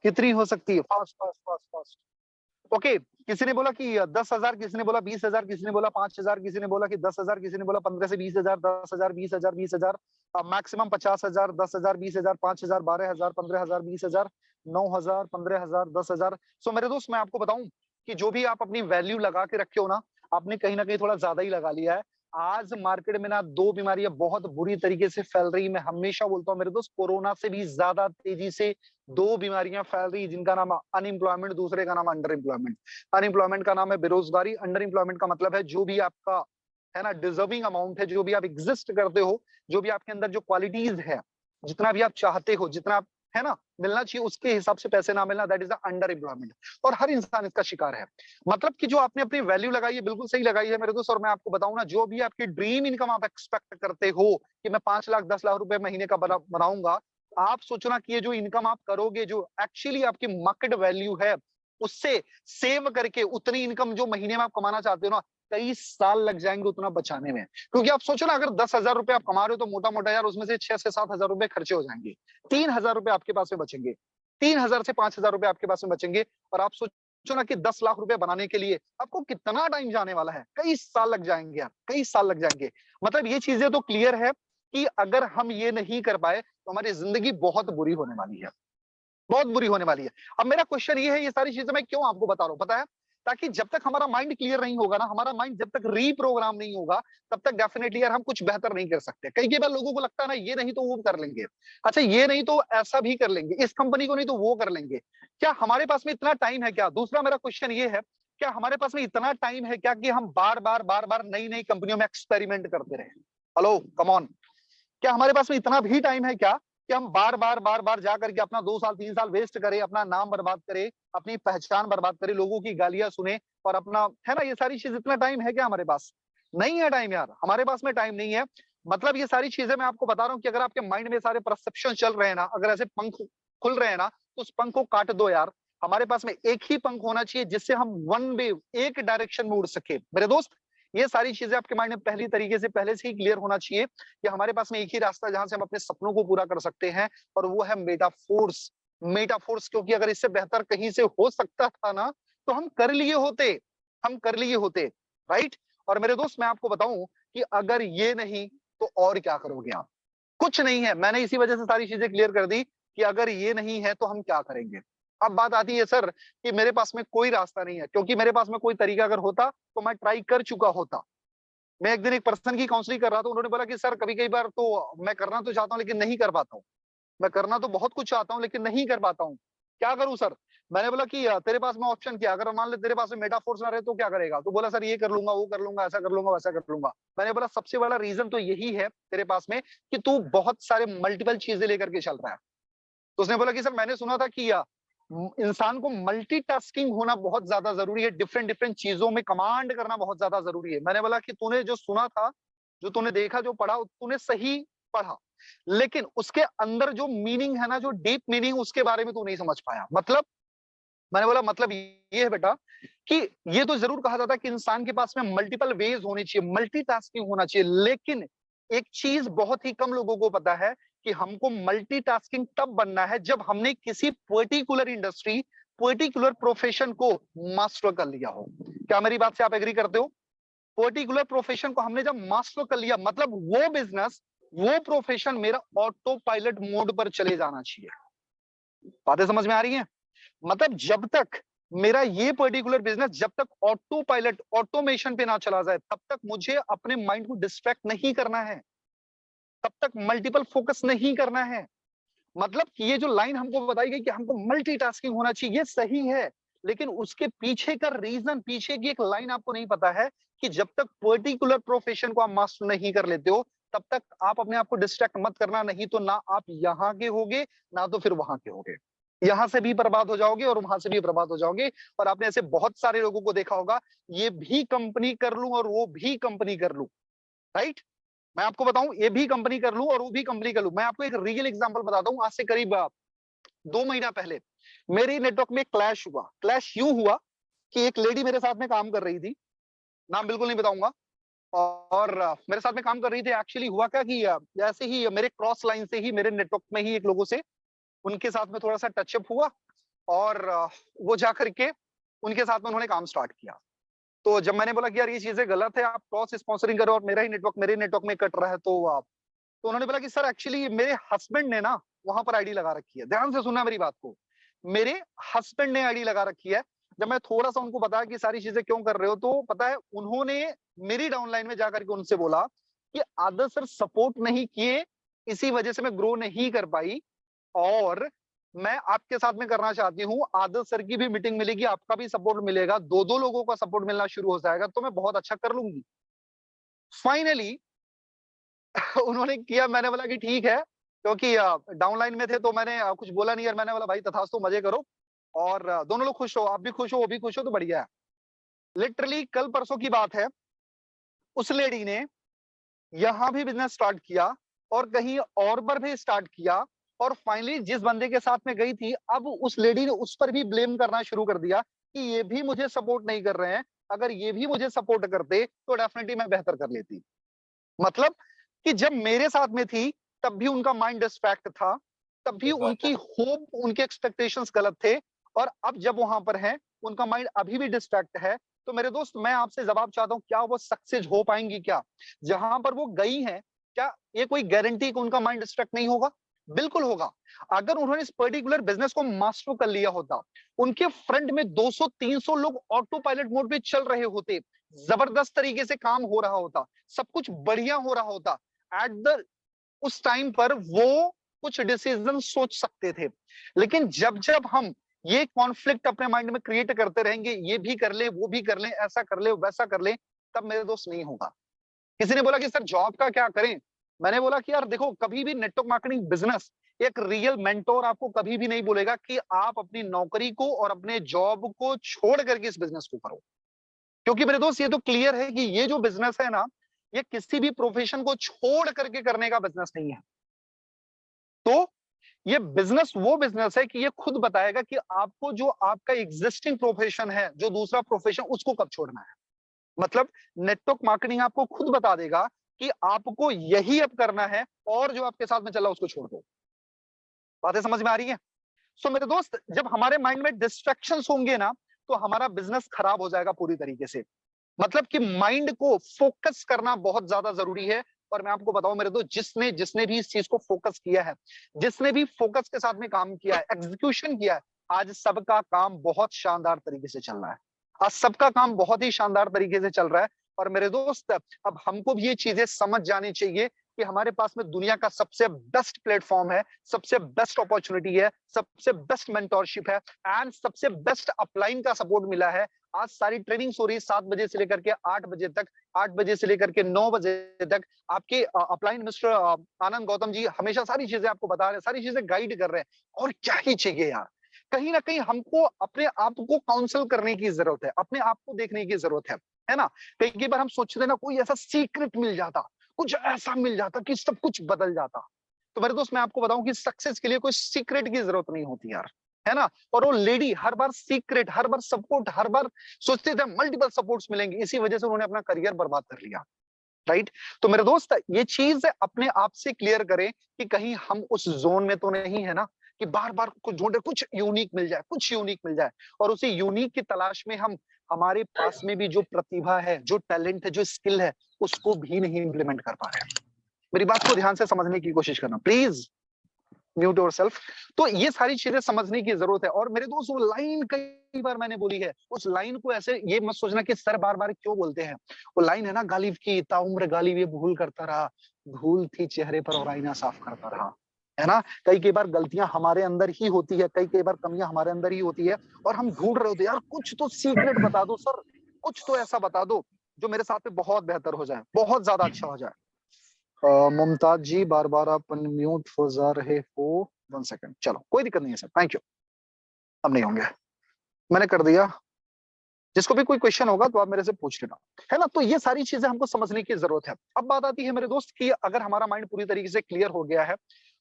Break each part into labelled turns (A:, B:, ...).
A: कितनी हो सकती है? Fast fast fast fast. Okay, किसी ने बोला कि 10,000, किसी ने बोला 20,000, किसी ने बोला 5,000, किसी ने बोला कि 10,000, किसी ने बोला 15 से 20,000, 10,000, 20,000, 20,000, मैक्सिमम 50,000, 10,000, 20,000, 5,000, 12,000, 15,000, 20,000, 9,000, 15,000, 10,000। सो मेरे दोस्त, मैं आपको बताऊं कि जो भी आप अपनी वैल्यू लगा के रखे हो ना, आपने कहीं ना कहीं थोड़ा ज्यादा ही लगा लिया है। आज मार्केट में ना दो बीमारियां बहुत बुरी तरीके से फैल रही। मैं हमेशा बोलता हूँ मेरे दोस्त, कोरोना से भी ज्यादा तेजी से दो बीमारियां फैल रही, जिनका नाम अनएम्प्लॉयमेंट, दूसरे का नाम अंडर एम्प्लॉयमेंट। अनएम्प्लॉयमेंट का नाम है बेरोजगारी, अंडर एम्प्लॉयमेंट का मतलब है जो भी आपका है ना डिजर्विंग अमाउंट है, जो भी आप एग्जिस्ट करते हो, जो भी आपके अंदर जो क्वालिटीज है, जितना भी आप चाहते हो, जितना आप है ना मिलना चाहिए, उसके हिसाब से पैसे ना मिलना, that is the under employment. और हर इंसान इसका शिकार है। मतलब कि जो आपने अपनी वैल्यू लगाई है, बिल्कुल सही लगाई है मेरे दोस्त। और मैं आपको बताऊं ना, जो भी आपकी ड्रीम इनकम आप एक्सपेक्ट करते हो कि मैं 5 लाख 10 लाख रुपए महीने का बनाऊंगा, आप सोचना कि ये जो इनकम आप करोगे, जो एक्चुअली आपकी मार्केट वैल्यू है, उससे सेव करके उतनी इनकम जो महीने में आप कमाना चाहते हो ना, कई साल लग जाएंगे उतना बचाने में। क्योंकि आप सोचो ना, अगर 10,000 रुपए आप कमा रहे हो तो मोटा मोटा यार उसमें से 6 से 7 हजार रुपए खर्चे हो जाएंगे, 3,000 रुपए आपके पास में बचेंगे, 3,000 से 5,000 रुपए आपके पास में बचेंगे। और आप सोचो ना कि 10 लाख रुपए बनाने के लिए आपको कितना टाइम जाने वाला है, कई साल लग जाएंगे यार, कई साल लग जाएंगे। मतलब ये चीजें तो क्लियर है कि अगर हम ये नहीं कर पाए तो हमारी जिंदगी बहुत बुरी होने वाली है, बहुत बुरी होने वाली है। अब मेरा क्वेश्चन ये है, ये सारी चीजें मैं क्यों आपको बता रहा हूं पता है? ताकि जब तक हमारा माइंड क्लियर नहीं होगा ना, हमारा माइंड जब तक रीप्रोग्राम नहीं होगा, तब तक डेफिनेटली यार हम कुछ बेहतर नहीं कर सकते। कई बार लोगों को लगता है ना, ये नहीं तो वो कर लेंगे, अच्छा ये नहीं तो ऐसा भी कर लेंगे, इस कंपनी को नहीं तो वो कर लेंगे। क्या हमारे पास में इतना टाइम है क्या? दूसरा मेरा क्वेश्चन ये है, क्या हमारे पास में इतना टाइम है क्या कि हम बार बार नई नई कंपनियों में एक्सपेरिमेंट करते रहे? Hello, come on. क्या हमारे पास में इतना भी टाइम है क्या कि हम बार बार जा करके अपना 2 साल 3 साल वेस्ट करें, अपना नाम बर्बाद करें, अपनी पहचान बर्बाद करें, लोगों की गालियां सुने और अपना है ना, ये सारी चीज, इतना टाइम है क्या हमारे पास? नहीं है टाइम यार, हमारे पास में टाइम नहीं है। मतलब ये सारी चीजें मैं आपको बता रहा हूँ कि अगर आपके माइंड में सारे परसेप्शन चल रहे हैं ना, अगर ऐसे पंख खुल रहे हैं ना, तो उस पंख को काट दो यार। हमारे पास में एक ही पंख होना चाहिए जिससे हम वन वे, एक डायरेक्शन में उड़ सके मेरे दोस्त। ये सारी चीजें आपके माइंड में पहली तरीके से पहले से ही क्लियर होना चाहिए कि हमारे पास में एक ही रास्ता है जहां से हम अपने सपनों को पूरा कर सकते हैं, और वो है मेटाफोर्स। मेटाफोर्स, क्योंकि अगर इससे बेहतर कहीं से हो सकता था ना, तो हम कर लिए होते, हम कर लिए होते। राइट? और मेरे दोस्त, मैं आपको बताऊं कि अगर ये नहीं तो और क्या करोगे आप? कुछ नहीं है। मैंने इसी वजह से सारी चीजें क्लियर कर दी कि अगर ये नहीं है तो हम क्या करेंगे। अब बात आती है सर कि मेरे पास में कोई रास्ता नहीं है, क्योंकि मेरे पास में कोई तरीका अगर होता तो मैं ट्राई कर चुका होता। मैं एक दिन एक पर्सन की काउंसलिंग कर रहा था, उन्होंने बोला कि सर कभी कई बार तो मैं करना तो चाहता हूँ लेकिन नहीं कर पाता हूँ। मैं करना तो बहुत कुछ चाहता हूँ लेकिन नहीं कर पाता हूँ, क्या करूं सर? मैंने बोला कि तेरे पास में ऑप्शन क्या, अगर मान ले तेरे पास में मेटाफोर्स ना रहे तो क्या करेगा? तो बोला सर ये कर लूंगा, वो कर लूंगा, ऐसा कर लूंगा, वैसा कर लूंगा। मैंने बोला सबसे बड़ा रीजन तो यही है तेरे पास में कि तू बहुत सारे मल्टीपल चीजें लेकर के चल रहा है। तो उसने बोला कि सर मैंने सुना था कि इंसान को मल्टीटास्किंग होना बहुत ज्यादा जरूरी है, डिफरेंट डिफरेंट चीजों में कमांड करना बहुत ज्यादा जरूरी है। मैंने बोला कि तूने जो सुना था, जो तूने देखा, जो पढ़ा, तूने सही पढ़ा, लेकिन उसके अंदर जो मीनिंग है ना, जो डीप मीनिंग, उसके बारे में तू नहीं समझ पाया। मतलब, मैंने बोला मतलब ये है बेटा कि ये तो जरूर कहा जाता है कि इंसान के पास में मल्टीपल वेज होनी चाहिए, मल्टीटास्किंग होना चाहिए, लेकिन एक चीज बहुत ही कम लोगों को पता है कि हमको मल्टीटास्किंग तब बनना है जब हमने किसी पर्टिकुलर इंडस्ट्री, पर्टिकुलर प्रोफेशन को मास्टर कर लिया हो। क्या मेरी बात से आप एग्री करते हो? पर्टिकुलर प्रोफेशन को हमने जब मास्टर कर लिया, मतलब वो बिजनेस, वो प्रोफेशन मेरा ऑटो पायलट मोड पर चले जाना चाहिए। बातें समझ में आ रही हैं? मतलब जब तक मेरा ये पर्टिकुलर बिजनेस, जब तक ऑटो पायलट, ऑटोमेशन पे ना चला जाए, तब तक मुझे अपने माइंड को डिस्ट्रैक्ट नहीं करना है, तब तक मल्टीपल फोकस नहीं करना है। मतलब कि ये जो लाइन हमको बताई गई कि हमको मल्टीटास्किंग होना चाहिए, ये सही है, लेकिन उसके पीछे का रीजन, पीछे की एक लाइन आपको नहीं पता है कि जब तक पर्टिकुलर प्रोफेशन को आप मास्टर नहीं कर लेते हो, तब तक आप अपने आप को डिस्ट्रैक्ट मत करना, नहीं तो ना आप यहाँ के होगे, ना तो फिर वहां के होगे। यहां से भी बर्बाद हो जाओगे और वहां से भी बर्बाद हो जाओगे। और आपने ऐसे बहुत सारे लोगों को देखा होगा, ये भी कंपनी कर लूं और वो भी कंपनी कर लूं। राइट? मैं आपको बताऊं, ये भी कंपनी कर लूं और वो भी कंपनी कर लूं। मैं आपको एक रियल एग्जांपल बताता हूं। आज से करीब 2 महीना पहले मेरी नेटवर्क में क्लैश हुआ। क्लैश यूं हुआ कि एक लेडी मेरे साथ में काम कर रही थी, नाम बिल्कुल नहीं बताऊंगा, और मेरे साथ में काम कर रही थी। एक्चुअली हुआ क्या कि जैसे ही मेरे क्रॉस लाइन से ही, मेरे नेटवर्क में ही एक लोगों से, उनके साथ में थोड़ा सा टचअप हुआ, और वो जाकर के उनके साथ में उन्होंने काम स्टार्ट किया। तो जब मैंने बोला कि यार ये चीजें गलत है, आप क्रॉस स्पॉन्सरिंग करो और मेरा ही नेटवर्क मेरे नेटवर्क में कट रहा है, तो उन्होंने बोला कि सर एक्चुअली मेरे हस्बैंड ने ना वहां पर आईडी लगा रखी है। ध्यान से सुनना मेरी बात को, मेरे हस्बैंड ने आईडी लगा रखी है। जब मैं थोड़ा सा उनको बताया कि सारी चीजें क्यों कर रहे हो, तो पता है उन्होंने मेरी डाउनलाइन में जाकर के उनसे बोला कि आदर्श सर सपोर्ट नहीं किए, इसी वजह से मैं ग्रो नहीं कर पाई, और मैं आपके साथ में करना चाहती हूँ, आदर्श सर की भी मीटिंग मिलेगी, आपका भी सपोर्ट मिलेगा, दो दो लोगों का सपोर्ट मिलना शुरू हो जाएगा, तो मैं बहुत अच्छा कर लूंगी। फाइनली उन्होंने किया। मैंने बोला कि ठीक है, क्योंकि डाउनलाइन में थे तो मैंने कुछ बोला नहीं यार। मैंने बोला भाई तथास्तु, मजे करो और दोनों लोग खुश हो, आप भी खुश हो वो भी खुश हो, तो बढ़िया है। लिटरली कल परसों की बात है, उस लेडी ने यहाँ भी बिजनेस स्टार्ट किया और कहीं और पर भी स्टार्ट किया, और फाइनली जिस बंदे के साथ में गई थी, अब उस लेडी ने उस पर भी ब्लेम करना शुरू कर दिया कि ये भी मुझे सपोर्ट नहीं कर रहे हैं, अगर ये भी मुझे सपोर्ट करते तो डेफिनेटली मैं बेहतर कर लेती। मतलब कि जब मेरे साथ में थी तब भी उनका माइंड डिस्ट्रैक्ट था, तब भी
B: सही बात
A: उनकी
B: है।
A: होप, उनके एक्सपेक्टेशंस गलत थे, और अब जब वहां पर है उनका माइंड अभी भी डिस्ट्रैक्ट है। तो मेरे दोस्त मैं आपसे जवाब चाहता हूं, क्या वो सक्सेस हो पाएंगी? क्या जहां पर वो गई हैं, क्या ये कोई गारंटी कि उनका माइंड डिस्ट्रैक्ट नहीं होगा? बिल्कुल होगा। अगर उन्होंने इस पर्टिकुलर बिजनेस को मास्टर कर लिया होता, उनके फ्रंट में 200-300 लोग ऑटो पायलट मोड पे चल रहे होते, जबरदस्त तरीके से काम हो रहा होता, सब कुछ बढ़िया हो रहा होता, एट द उस टाइम पर वो कुछ डिसीजन सोच सकते थे। लेकिन जब जब हम ये कॉन्फ्लिक्ट अपने माइंड में क्रिएट करते रहेंगे, ये भी कर ले वो भी कर ले, ऐसा कर ले वैसा कर ले, तब मेरे दोस्त नहीं होगा। किसी ने बोला कि सर जॉब का क्या करें? मैंने बोला कि यार देखो, कभी भी नेटवर्क मार्केटिंग बिजनेस, एक रियल मेंटोर आपको कभी भी नहीं बोलेगा कि आप अपनी नौकरी को और अपने जॉब को छोड़ करके इस बिजनेस को करो। क्योंकि मेरे दोस्त ये तो क्लियर है कि ये जो बिजनेस है ना, ये किसी भी प्रोफेशन को छोड़ करके करने का बिजनेस नहीं है। तो ये बिजनेस वो बिजनेस है कि ये खुद बताएगा कि आपको जो आपका एग्जिस्टिंग प्रोफेशन है, जो दूसरा प्रोफेशन, उसको कब छोड़ना है। मतलब नेटवर्क मार्केटिंग आपको खुद बता देगा कि आपको यही अब करना है, और जो आपके साथ में चल रहा है उसको छोड़ दो। बातें समझ में आ रही है? सो मेरे दोस्त, जब हमारे माइंड में डिस्ट्रैक्शंस होंगे ना, तो हमारा बिजनेस खराब हो जाएगा पूरी तरीके से। मतलब कि माइंड को फोकस करना बहुत ज्यादा जरूरी है। और मैं आपको बताऊं मेरे दोस्त, जिसने जिसने भी इस चीज को फोकस किया है, जिसने भी फोकस के साथ में काम किया है, एग्जीक्यूशन किया है, आज सबका काम बहुत शानदार तरीके से चल रहा है। आज सबका काम बहुत ही शानदार तरीके से चल रहा है। और मेरे दोस्त, अब हमको भी ये चीजें समझ जानी चाहिए कि हमारे पास में दुनिया का सबसे बेस्ट प्लेटफॉर्म है, सबसे बेस्ट अपॉर्चुनिटी है, सबसे बेस्ट मेंटोरशिप है, एंड सबसे बेस्ट अपलाइन का सपोर्ट मिला है। आज सारी ट्रेनिंग हो रही है 7 बजे से लेकर के 8 बजे तक, 8 बजे से लेकर के 9 बजे तक। आपके अपलाइन मिस्टर आनंद गौतम जी हमेशा सारी चीजें आपको बता रहे हैं, सारी चीजें गाइड कर रहे हैं। और क्या ही चाहिए यार? कहीं ना कहीं हमको अपने आप को काउंसल करने की जरूरत है, अपने आप को देखने की जरूरत है ना? कई बार हम सोचते हैं ना, कोई ऐसा सीक्रेट मिल जाता, कुछ ऐसा मिल जाता कि सब कुछ बदल जाता। तो मेरे दोस्त, मैं आपको बताऊं कि सक्सेस के लिए कोई सीक्रेट की जरूरत नहीं होती यार, है ना? और वो लेडी हर बार सीक्रेट, हर बार सपोर्ट, हर बार सोचते थे मल्टीपल सपोर्ट्स मिलेंगे, इसी वजह से उन्होंने अपना करियर बर्बाद कर लिया। राइट? तो मेरे दोस्त, ये चीज अपने आप से क्लियर करें कि कहीं हम उस जोन में तो नहीं है ना, कि बार बार कुछ ढूंढे, कुछ यूनिक मिल जाए, कुछ यूनिक मिल जाए, और उसी यूनिक की तलाश में हम हमारे पास में भी जो प्रतिभा है, जो टैलेंट है, जो स्किल है, उसको भी नहीं इंप्लीमेंट कर पा रहे हैं। मेरी बात को ध्यान से समझने की कोशिश करना प्लीज। Mute yourself. तो ये सारी चीजें समझने की जरूरत है। और मेरे दोस्त, वो लाइन कई बार मैंने बोली है, उस लाइन को ऐसे ये मत सोचना कि सर बार बार क्यों बोलते हैं। वो लाइन है ना गालिब की, ताउम्र गालिब ये भूल करता रहा, धूल थी चेहरे पर और आईना साफ करता रहा। है ना? कई बार गलतियां हमारे अंदर ही होती है, कई बार कमियां हमारे अंदर ही होती है, और हम ढूंढ रहे होते हैं यार, कुछ तो सीक्रेट बता दो सर, कुछ तो ऐसा बता दो जो मेरे साथ में बहुत बेहतर हो जाए, बहुत ज्यादा अच्छा हो जाए। मुमताज जी, बार बार आप अनम्यूट हो जा रहे हो। 1 सेकंड, चलो कोई दिक्कत नहीं है सर, थैंक यू। अब नहीं होंगे, मैंने कर दिया। जिसको भी कोई क्वेश्चन होगा तो आप मेरे से पूछ लेना, है ना? तो ये सारी चीजें हमको समझने की जरूरत है। अब बात आती है मेरे दोस्त कि अगर हमारा माइंड पूरी तरीके से क्लियर हो गया है,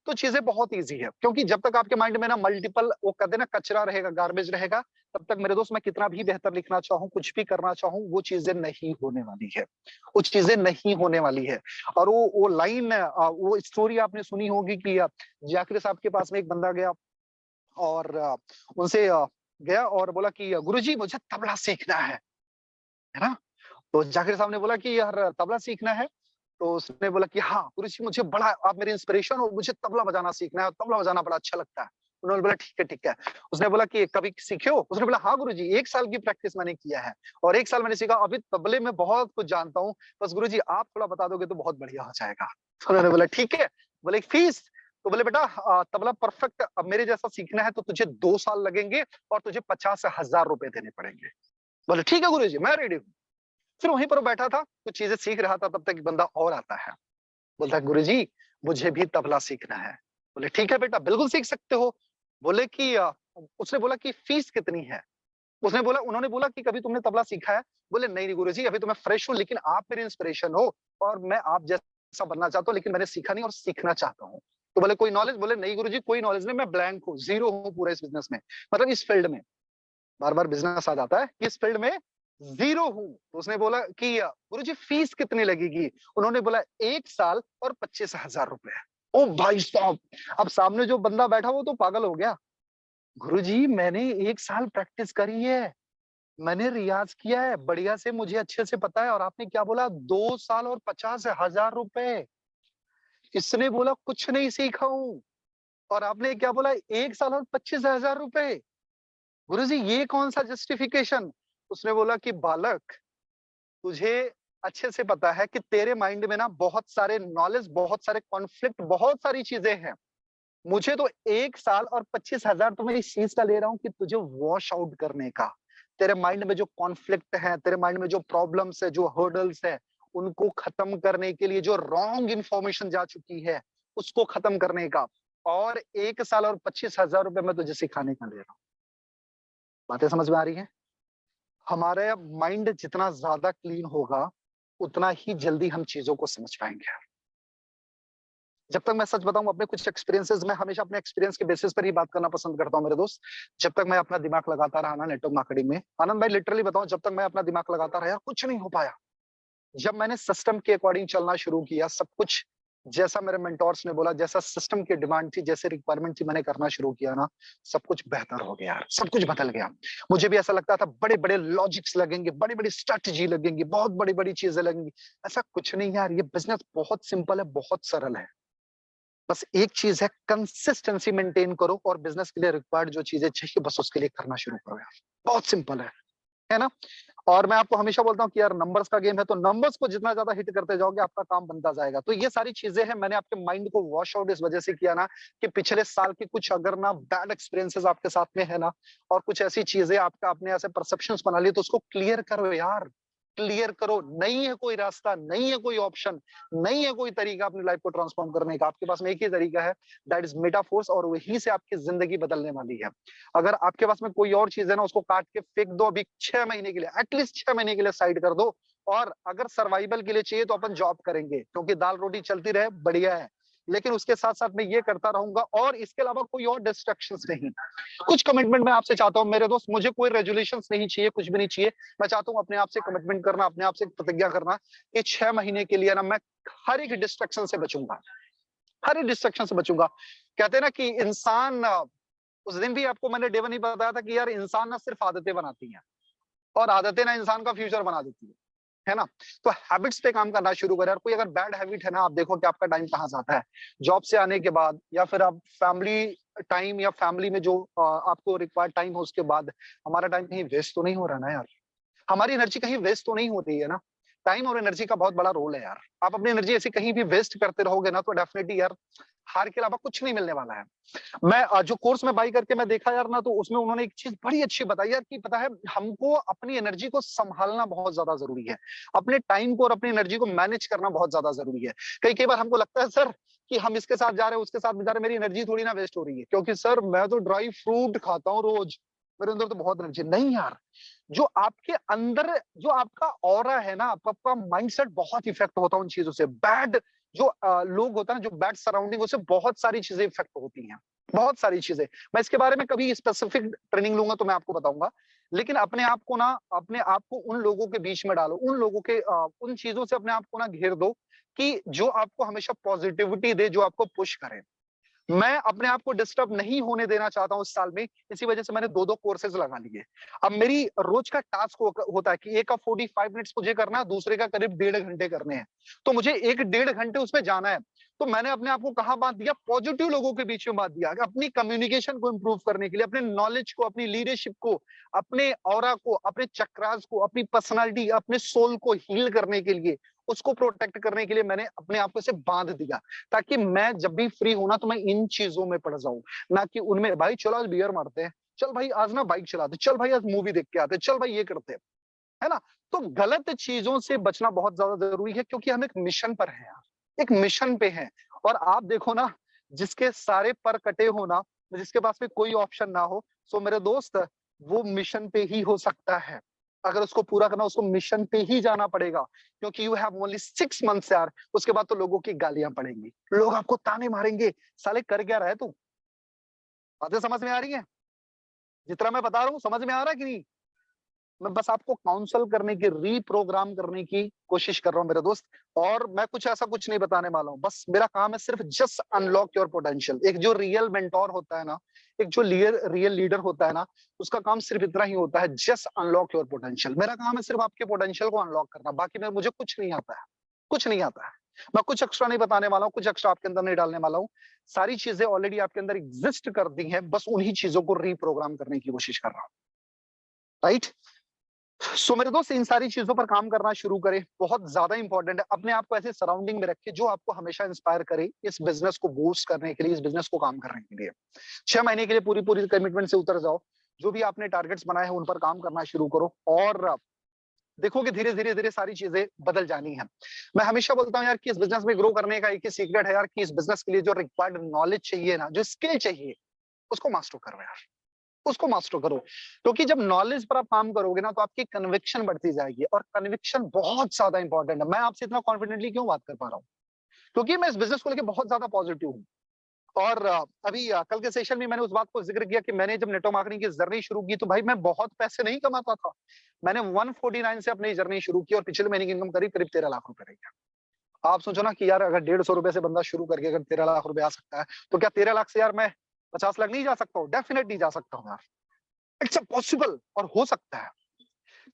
A: तो चीजें बहुत इजी है। क्योंकि जब तक आपके माइंड में ना मल्टीपल, वो कहते हैं ना, कचरा रहेगा, गार्बेज रहेगा, तब तक मेरे दोस्त मैं कितना भी बेहतर लिखना चाहूँ, कुछ भी करना चाहूँ, वो चीजें नहीं होने वाली है, वो चीजें नहीं होने वाली है। और वो लाइन, वो स्टोरी आपने सुनी होगी कि जाकिर साहब के पास में एक बंदा गया, और उनसे गया और बोला कि गुरुजी मुझे तबला सीखना है ना? तो जाकिर साहब ने बोला कि यार तबला सीखना है? तो उसने बोला कि हाँ, गुरुजी मुझे बड़ा आप मेरे इंस्पिरेशन हो, मुझे तबला बजाना सीखना है, तबला बजाना बड़ा अच्छा लगता है। उन्होंने बोला ठीक है, ठीक है। उसने बोला कि कभी सीखे हो? उसने बोला हाँ गुरुजी, 1 साल की प्रैक्टिस मैंने किया है और 1 साल मैंने सीखा, अभी तबले में बहुत कुछ जानता हूँ, बस गुरुजी आप थोड़ा बता दोगे तो बहुत बढ़िया हो जाएगा। तो उन्होंने बोला ठीक है। बोले फीस? तो बोले बेटा तबला परफेक्ट अब मेरे जैसा सीखना है तो तुझे 2 साल लगेंगे और तुझे 50,000 रुपए देने पड़ेंगे। बोले ठीक है गुरुजी, मैं रेडी हूँ। फिर वहीं पर बैठा था, कुछ चीजें सीख रहा था, तब तक एक बंदा और आता है। बोलता है गुरुजी मुझे भी तबला सीखना है। बोले ठीक है बेटा, बिल्कुल सीख सकते हो। बोले कि उसने बोला कि फीस कितनी है? उसने बोला उन्होंने बोला कि कभी तुमने तबला सीखा है? बोले नहीं, नहीं गुरुजी, अभी तो मैं फ्रेश हूँ, लेकिन आप मेरे इंस्पिरेशन हो और मैं आप जैसा बनना चाहता हूँ, लेकिन मैंने सीखा नहीं और सीखना चाहता हूँ। तो बोले कोई नॉलेज? बोले नहीं गुरुजी, कोई नॉलेज नहीं, मैं ब्लैंक हूँ, ज़ीरो हूँ पूरे इस बिज़नेस में। मतलब इस फील्ड में। बार-बार बिज़नेस आ जाता है, इस फील्ड में ज़ीरो हूँ। तो उसने बोला कि गुरुजी फीस कितनी लगेगी? उन्होंने बोला 1 साल और 25,000 रुपए। ओ भाई साहब! अब सामने जो बंदा बैठा वो तो पागल हो गया। गुरुजी मैंने 1 साल प्रैक्टिस करी है, मैंने रियाज़ किया है, बढ़िया से मुझे अच्छे से पता है और आपने क्या बोला 2 साल और 50,000 रुपए। इसने बोला कुछ नहीं सीखा हूँ और आपने क्या बोला 1 साल और 25,000 रुपए। गुरुजी ये कौन-सा जस्टिफिकेशन? उसने बोला कि बालक तुझे अच्छे से पता है कि तेरे माइंड में ना बहुत सारे नॉलेज, बहुत सारे कॉन्फ्लिक्ट, बहुत सारी चीजें हैं। मुझे तो 1 साल और 25,000 तो मैं इस चीज का ले रहा हूँ कि तुझे वॉश आउट करने का। तेरे माइंड में जो कॉन्फ्लिक्ट है, तेरे माइंड में जो प्रॉब्लम्स है, जो हर्डल्स है, उनको खत्म करने के लिए जो रॉन्ग इन्फॉर्मेशन जा चुकी है, उसको खत्म करने का। और 1 साल और 25,000 रुपए मैं तुझे सिखाने का ले रहा हूँ। बातें समझ में आ रही हैं? हमारा माइंड जितना ज्यादा क्लीन होगा, उतना ही जल्दी हम चीजों को समझ पाएंगे। जब तक मैं सच बताऊं अपने कुछ एक्सपीरियंसेस, मैं हमेशा अपने एक्सपीरियंस के बेसिस पर ही बात करना पसंद करता हूं मेरे दोस्त। जब तक मैं अपना दिमाग लगाता रहा ना नेटवर्क मार्केटिंग में, आनंद भाई लिटरली बताऊं, जब तक मैं अपना दिमाग लगाता रहा यार, कुछ नहीं हो पाया। जब मैंने सिस्टम के अकॉर्डिंग चलना शुरू किया, सब कुछ जैसा मेरे मेंटोर्स ने बोला, जैसा सिस्टम की डिमांड थी, जैसे रिक्वायरमेंट थी, मैंने करना शुरू किया ना, सब कुछ बेहतर हो गया यार, सब कुछ बदल गया। मुझे भी ऐसा लगता था बड़े-बड़े लॉजिक्स लगेंगे, बड़ी-बड़ी स्ट्रैटेजी लगेंगी, बहुत बड़ी-बड़ी चीजें लगेंगी। ऐसा कुछ नहीं यार, ये बिज़नेस बहुत सिंपल है, बहुत सरल है। बस एक चीज़ है, कंसिस्टेंसी मेंटेन करो और बिज़नेस के लिए रिक्वायर्ड जो चीजें चाहिए, बस उसके लिए करना शुरू करो यार। बहुत सिंपल है ना? और मैं आपको हमेशा बोलता हूँ कि यार नंबर्स का गेम है, तो नंबर्स को जितना ज्यादा हिट करते जाओगे, आपका काम बनता जाएगा। तो ये सारी चीजें हैं, मैंने आपके माइंड को वॉश आउट इस वजह से किया ना कि पिछले साल के कुछ अगर ना बैड एक्सपीरियंसेस आपके साथ में है ना, और कुछ ऐसी चीजें आपका आपने ऐसे परसेप्शंस बना ली, तो उसको क्लियर करो यार, क्लियर करो। नहीं है कोई रास्ता, नहीं है कोई ऑप्शन, नहीं है कोई तरीका अपनी लाइफ को ट्रांसफॉर्म करने का। आपके पास में एक ही तरीका है, दैट इज मेटाफोर्स, और वहीं से आपकी जिंदगी बदलने वाली है। अगर आपके पास में कोई और चीज है ना, उसको काट के फेंक दो अभी 6 महीने के लिए, एटलीस्ट 6 महीने के लिए साइड कर दो। और अगर सर्वाइवल के लिए चाहिए तो अपन जॉब करेंगे, क्योंकि दाल रोटी चलती रहे बढ़िया है, लेकिन उसके साथ साथ मैं ये करता रहूंगा और इसके अलावा कोई और डिस्ट्रैक्शंस नहीं। कुछ कमिटमेंट मैं आपसे चाहता हूँ मेरे दोस्त, मुझे कोई रेजुलेशंस नहीं चाहिए, कुछ भी नहीं चाहिए। मैं चाहता हूँ अपने आप से कमिटमेंट करना, अपने आप से प्रतिज्ञा करना कि 6 महीने के लिए ना मैं हर एक डिस्ट्रैक्शन से बचूंगा, हर एक डिस्ट्रैक्शन से बचूंगा। कहते हैं ना कि इंसान उस दिन भी आपको मैंने डे वन ही बताया था कि यार इंसान ना सिर्फ आदतें बनाती हैं और आदतें ना इंसान का फ्यूचर बना देती है ना? तो हैबिट्स पे काम करना शुरू करें। और कोई अगर बैड हैबिट है ना, आप देखो कि आपका टाइम कहाँ जाता है। जॉब से आने के बाद या फिर आप फैमिली टाइम या फैमिली में जो आपको रिक्वायर्ड टाइम हो उसके बाद, हमारा टाइम कहीं वेस्ट तो नहीं हो रहा ना यार? हमारी एनर्जी कहीं वेस्ट तो नहीं हो रही है ना? टाइम और एनर्जी का बहुत बड़ा रोल है यार। आप अपनी एनर्जी ऐसे कहीं भी वेस्ट करते रहोगे ना, तो डेफिनेटली यार हार के अलावा कुछ नहीं मिलने वाला है। मैं जो कोर्स में बाई करके मैं देखा यार ना, तो उसमें उन्होंने एक चीज बड़ी अच्छी बताई यार कि पता है, हमको अपनी एनर्जी को संभालना बहुत ज्यादा जरूरी है। अपने टाइम को और अपनी एनर्जी को मैनेज करना बहुत ज्यादा जरूरी है। कई बार हमको लगता है सर कि हम इसके साथ जा रहे हैं, उसके साथ भी जा रहे हैं, मेरी एनर्जी थोड़ी ना वेस्ट हो रही है, क्योंकि सर मैं तो ड्राई फ्रूट खाता हूँ रोज, मेरे अंदर तो बहुत एनर्जी नहीं यार। जो आपके अंदर जो आपका ऑरा है ना, आपका माइंडसेट बहुत इफेक्ट होता है उन चीजों से। बैड जो लोग होता है, जो बैड सराउंडिंग, उससे बहुत सारी चीजें इफेक्ट होती हैं, बहुत सारी चीजें। मैं इसके बारे में कभी स्पेसिफिक ट्रेनिंग लूंगा तो मैं आपको बताऊंगा। लेकिन अपने आप को ना, अपने आप को उन लोगों के बीच में डालो, उन लोगों के उन चीजों से अपने आप को ना घेर दो कि जो आपको हमेशा पॉजिटिविटी दे, जो आपको पुश करे। मैं अपने आप को डिस्टर्ब नहीं होने देना चाहता हूँ इस साल में, इसी वजह से मैंने 2-2 कोर्सेज लगा लिए। अब मेरी रोज का टास्क होता है कि एक का 45 मिनट्स मुझे करना है, दूसरे का करीब 1.5 घंटे करने हैं। तो मुझे 1-1.5 घंटे उसमें जाना है। तो मैंने अपने आप को कहाँ बांध दिया? पॉजिटिव लोगों के बीच में बांध दिया। अपनी कम्युनिकेशन को इंप्रूव करने के लिए, अपने नॉलेज को, अपनी लीडरशिप को, अपने ऑरा को, अपने चक्रास को, अपनी पर्सनालिटी, अपने सोल को हील करने के लिए, उसको प्रोटेक्ट करने के लिए मैंने अपने आप को इसे बांध दिया, ताकि मैं जब भी फ्री हूं ना तो मैं इन चीजों में पड़ जाऊं, ना कि उनमें। भाई चलो आज बियर मारते हैं, चल भाई आज ना बाइक चलाते, चल भाई आज मूवी देख के आते, चल भाई ये करते हैं, है ना? तो गलत चीजों से बचना बहुत ज्यादा जरूरी है, क्योंकि हम एक मिशन पर हैं यार, एक मिशन पे हैं। और आप देखो ना, जिसके सारे पर कटे हो ना, जिसके पास में कोई ऑप्शन ना हो, सो मेरे दोस्त वो मिशन पे ही हो सकता है। अगर उसको पूरा करना, उसको मिशन पे ही जाना पड़ेगा, क्योंकि यू हैव ओनली 6 मंथ्स यार। उसके बाद तो लोगों की गालियां पड़ेंगी, लोग आपको ताने मारेंगे, साले कर क्या रहा है तू? बातें समझ में आ रही है? जितना मैं बता रहा हूँ समझ में आ रहा है कि नहीं? मैं बस आपको काउंसल करने की, रीप्रोग्राम करने की कोशिश कर रहा हूँ मेरे दोस्त। और मैं कुछ ऐसा कुछ नहीं बताने वाला हूँ, बस मेरा काम है सिर्फ जस्ट अनलॉक योर पोटेंशियल। एक जो रियल मेंटोर होता है ना, एक जो रियल लीडर होता है ना, उसका काम सिर्फ इतना ही होता है, जस्ट अनलॉक योर पोटेंशियल। मेरा काम है सिर्फ आपके पोटेंशियल को अनलॉक करना, बाकी में मुझे कुछ नहीं आता है, कुछ नहीं आता है। मैं कुछ एक्स्ट्रा नहीं बताने वाला हूँ, कुछ एक्स्ट्रा आपके अंदर नहीं डालने वाला हूँ। सारी चीजें ऑलरेडी आपके अंदर एग्जिस्ट कर दी हैं, बस उन्हीं चीजों को रीप्रोग्राम करने की कोशिश कर रहा हूँ। राइट? सो मेरे दोस्त, इन सारी चीजों पर काम करना शुरू करें, बहुत ज्यादा इंपॉर्टेंट है। अपने आप को ऐसे सराउंडिंग में रखें जो आपको हमेशा इंस्पायर करे इस बिजनेस को बूस्ट करने के लिए, इस बिजनेस को काम करने के लिए। 6 महीने के लिए पूरी पूरी कमिटमेंट से उतर जाओ। जो भी आपने टारगेट्स बनाए हैं उन पर काम करना शुरू करो, और देखोगे धीरे धीरे धीरे सारी चीजें बदल जानी है। मैं हमेशा बोलता हूँ यार कि इस बिजनेस में ग्रो करने का एक ही सीक्रेट है यार, कि इस बिजनेस के लिए जो रिक्वायर्ड नॉलेज चाहिए ना, जो स्किल चाहिए, उसको मास्टर करो यार, उसको मास्टर करो। क्योंकि जब नॉलेज पर आप काम करोगे ना, तो आपकी कन्विक्शन बढ़ती जाएगी, और कन्विक्शन बहुत ज्यादा इंपॉर्टेंट है। मैं आपसे इतना कॉन्फिडेंटली क्यों बात कर पा रहा हूँ? क्योंकि मैं इस बिजनेस को लेकर बहुत ज्यादा पॉजिटिव हूँ। और अभी कल के सेशन में मैंने उस बात को जिक्र किया कि मैंने जब नेटवर्क मार्केटिंग की जर्नी शुरू की, तो भाई मैं बहुत पैसे नहीं कमाता था। मैंने 149 से अपनी जर्नी शुरू की, और पिछले महीने की इनकम करीब करीब 13 लाख रुपए रही है। आप सोचो ना कि यार अगर 150 रुपए से बंदा शुरू करके अगर 13 लाख रुपए आ सकता है, तो क्या 13 लाख से यार मैं 50 लाख नहीं जा सकता हूँ? डेफिनेटली जा सकता हूँ यार। इट्स अ पॉसिबल, और हो सकता है।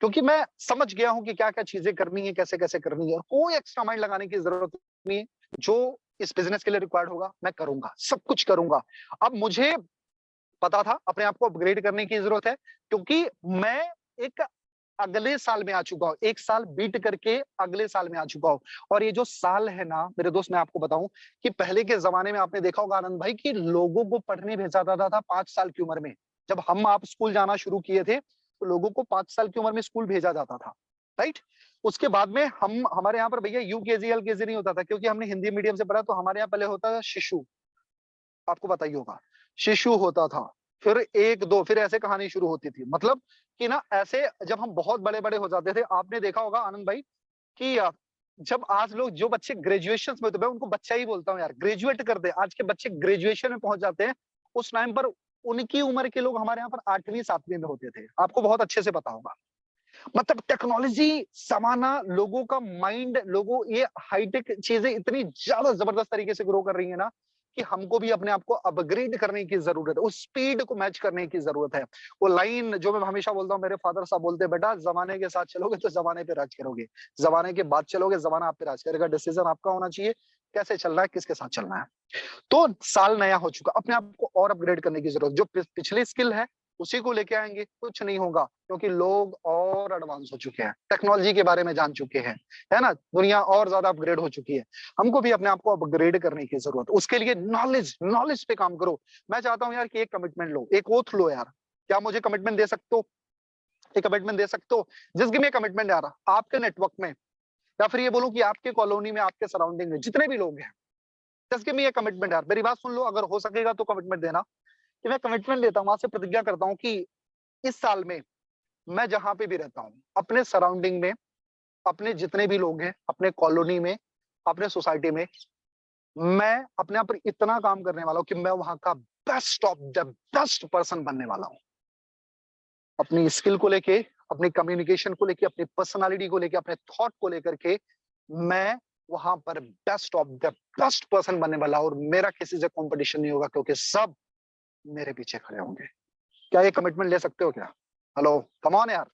A: क्योंकि मैं समझ गया हूं कि क्या क्या चीजें करनी है, कैसे कैसे करनी है, और कोई एक्स्ट्रा माइंड लगाने की जरूरत नहीं है। जो इस बिजनेस के लिए रिक्वायर्ड होगा मैं करूंगा, सब कुछ करूंगा। अब मुझे पता था अपने आप को अपग्रेड करने की जरूरत है, क्योंकि मैं एक अगले साल में आ चुका हूँ, एक साल बीट करके अगले साल में आ चुका हूँ। और ये जो साल है ना मेरे दोस्त, मैं आपको बताऊं कि पहले के जमाने में आपने देखा होगा आनंद भाई, कि लोगों को पढ़ने भेजा जाता था 5 साल की उम्र में। जब हम आप स्कूल जाना शुरू किए थे, तो लोगों को 5 साल की उम्र में स्कूल भेजा जाता था। राइट? उसके बाद में हम, हमारे यहाँ पर भैया यूकेजी एलकेजी नहीं होता था, क्योंकि हमने हिंदी मीडियम से पढ़ा, तो हमारे यहाँ पहले होता था शिशु। आपको बताइए होगा, शिशु होता था, फिर एक दो, फिर ऐसे कहानी शुरू होती थी। मतलब कि ना, ऐसे जब हम बहुत बड़े बड़े हो जाते थे, आपने देखा होगा आनंद भाई कि जब आज लोग, जो बच्चे ग्रेजुएशन में, तो मैं उनको बच्चा ही बोलता हूँ यार, ग्रेजुएट कर दे, आज के बच्चे ग्रेजुएशन में पहुंच जाते हैं। उस टाइम पर उनकी उम्र के लोग हमारे यहाँ पर 8वीं 7वीं में होते थे, आपको बहुत अच्छे से पता होगा। मतलब टेक्नोलॉजी, जमाना, लोगों का माइंड, लोगों, ये हाईटेक चीजें इतनी ज्यादा जबरदस्त तरीके से ग्रो कर रही है ना, कि हमको भी अपने आप को अपग्रेड करने की जरूरत है, उस स्पीड को मैच करने की जरूरत है। वो लाइन जो मैं हमेशा बोलता हूँ, मेरे फादर साहब बोलते हैं, बेटा जमाने के साथ चलोगे तो जमाने पे राज करोगे, जमाने के बाद चलोगे जमाना आप पे राज करेगा। डिसीजन आपका होना चाहिए, कैसे चलना है, किसके साथ चलना है। तो साल नया हो चुका, अपने आप को और अपग्रेड करने की जरूरत। जो पिछली स्किल है उसी को लेके आएंगे, कुछ नहीं होगा, क्योंकि लोग और एडवांस हो चुके हैं, टेक्नोलॉजी के बारे में जान चुके हैं, है ना? दुनिया और ज्यादा अपग्रेड हो चुकी है। हमको भी अपने आप को अपग्रेड करने की जरूरत। उसके लिए नॉलेज, नॉलेज पे काम करो। मैं चाहता हूँ यार कि एक कमिटमेंट लो, एक ओथ लो यार। क्या मुझे कमिटमेंट दे सकते हो? एक कमिटमेंट दे सकते हो? जिस गिव मी कमिटमेंट यार, आपके नेटवर्क में, या फिर ये बोलूं कि आपके कॉलोनी में, आपके सराउंडिंग में जितने भी लोग हैं, जस्ट गिव मी ए कमिटमेंट यार। मेरी बात सुन लो, अगर हो सकेगा तो कमिटमेंट देना, कि मैं कमिटमेंट लेता हूँ, आपसे प्रतिज्ञा करता हूँ कि इस साल में मैं जहां पे भी रहता हूँ, अपने सराउंडिंग में, अपने जितने भी लोग हैं, अपने कॉलोनी में, अपने सोसाइटी में, मैं अपने आप पर इतना काम करने वाला हूँ कि मैं वहां का best of the best person बनने वाला हूँ। अपनी स्किल को लेके, अपनी कम्युनिकेशन को लेके, अपनी पर्सनालिटी को लेके, अपने थॉट को लेकर के, मैं वहां पर best of the best person बनने वाला, और मेरा किसी से कंपटीशन नहीं होगा क्योंकि सब मेरे पीछे खड़े होंगे। क्या ये कमिटमेंट ले सकते हो क्या? हेलो, कम ऑन यार,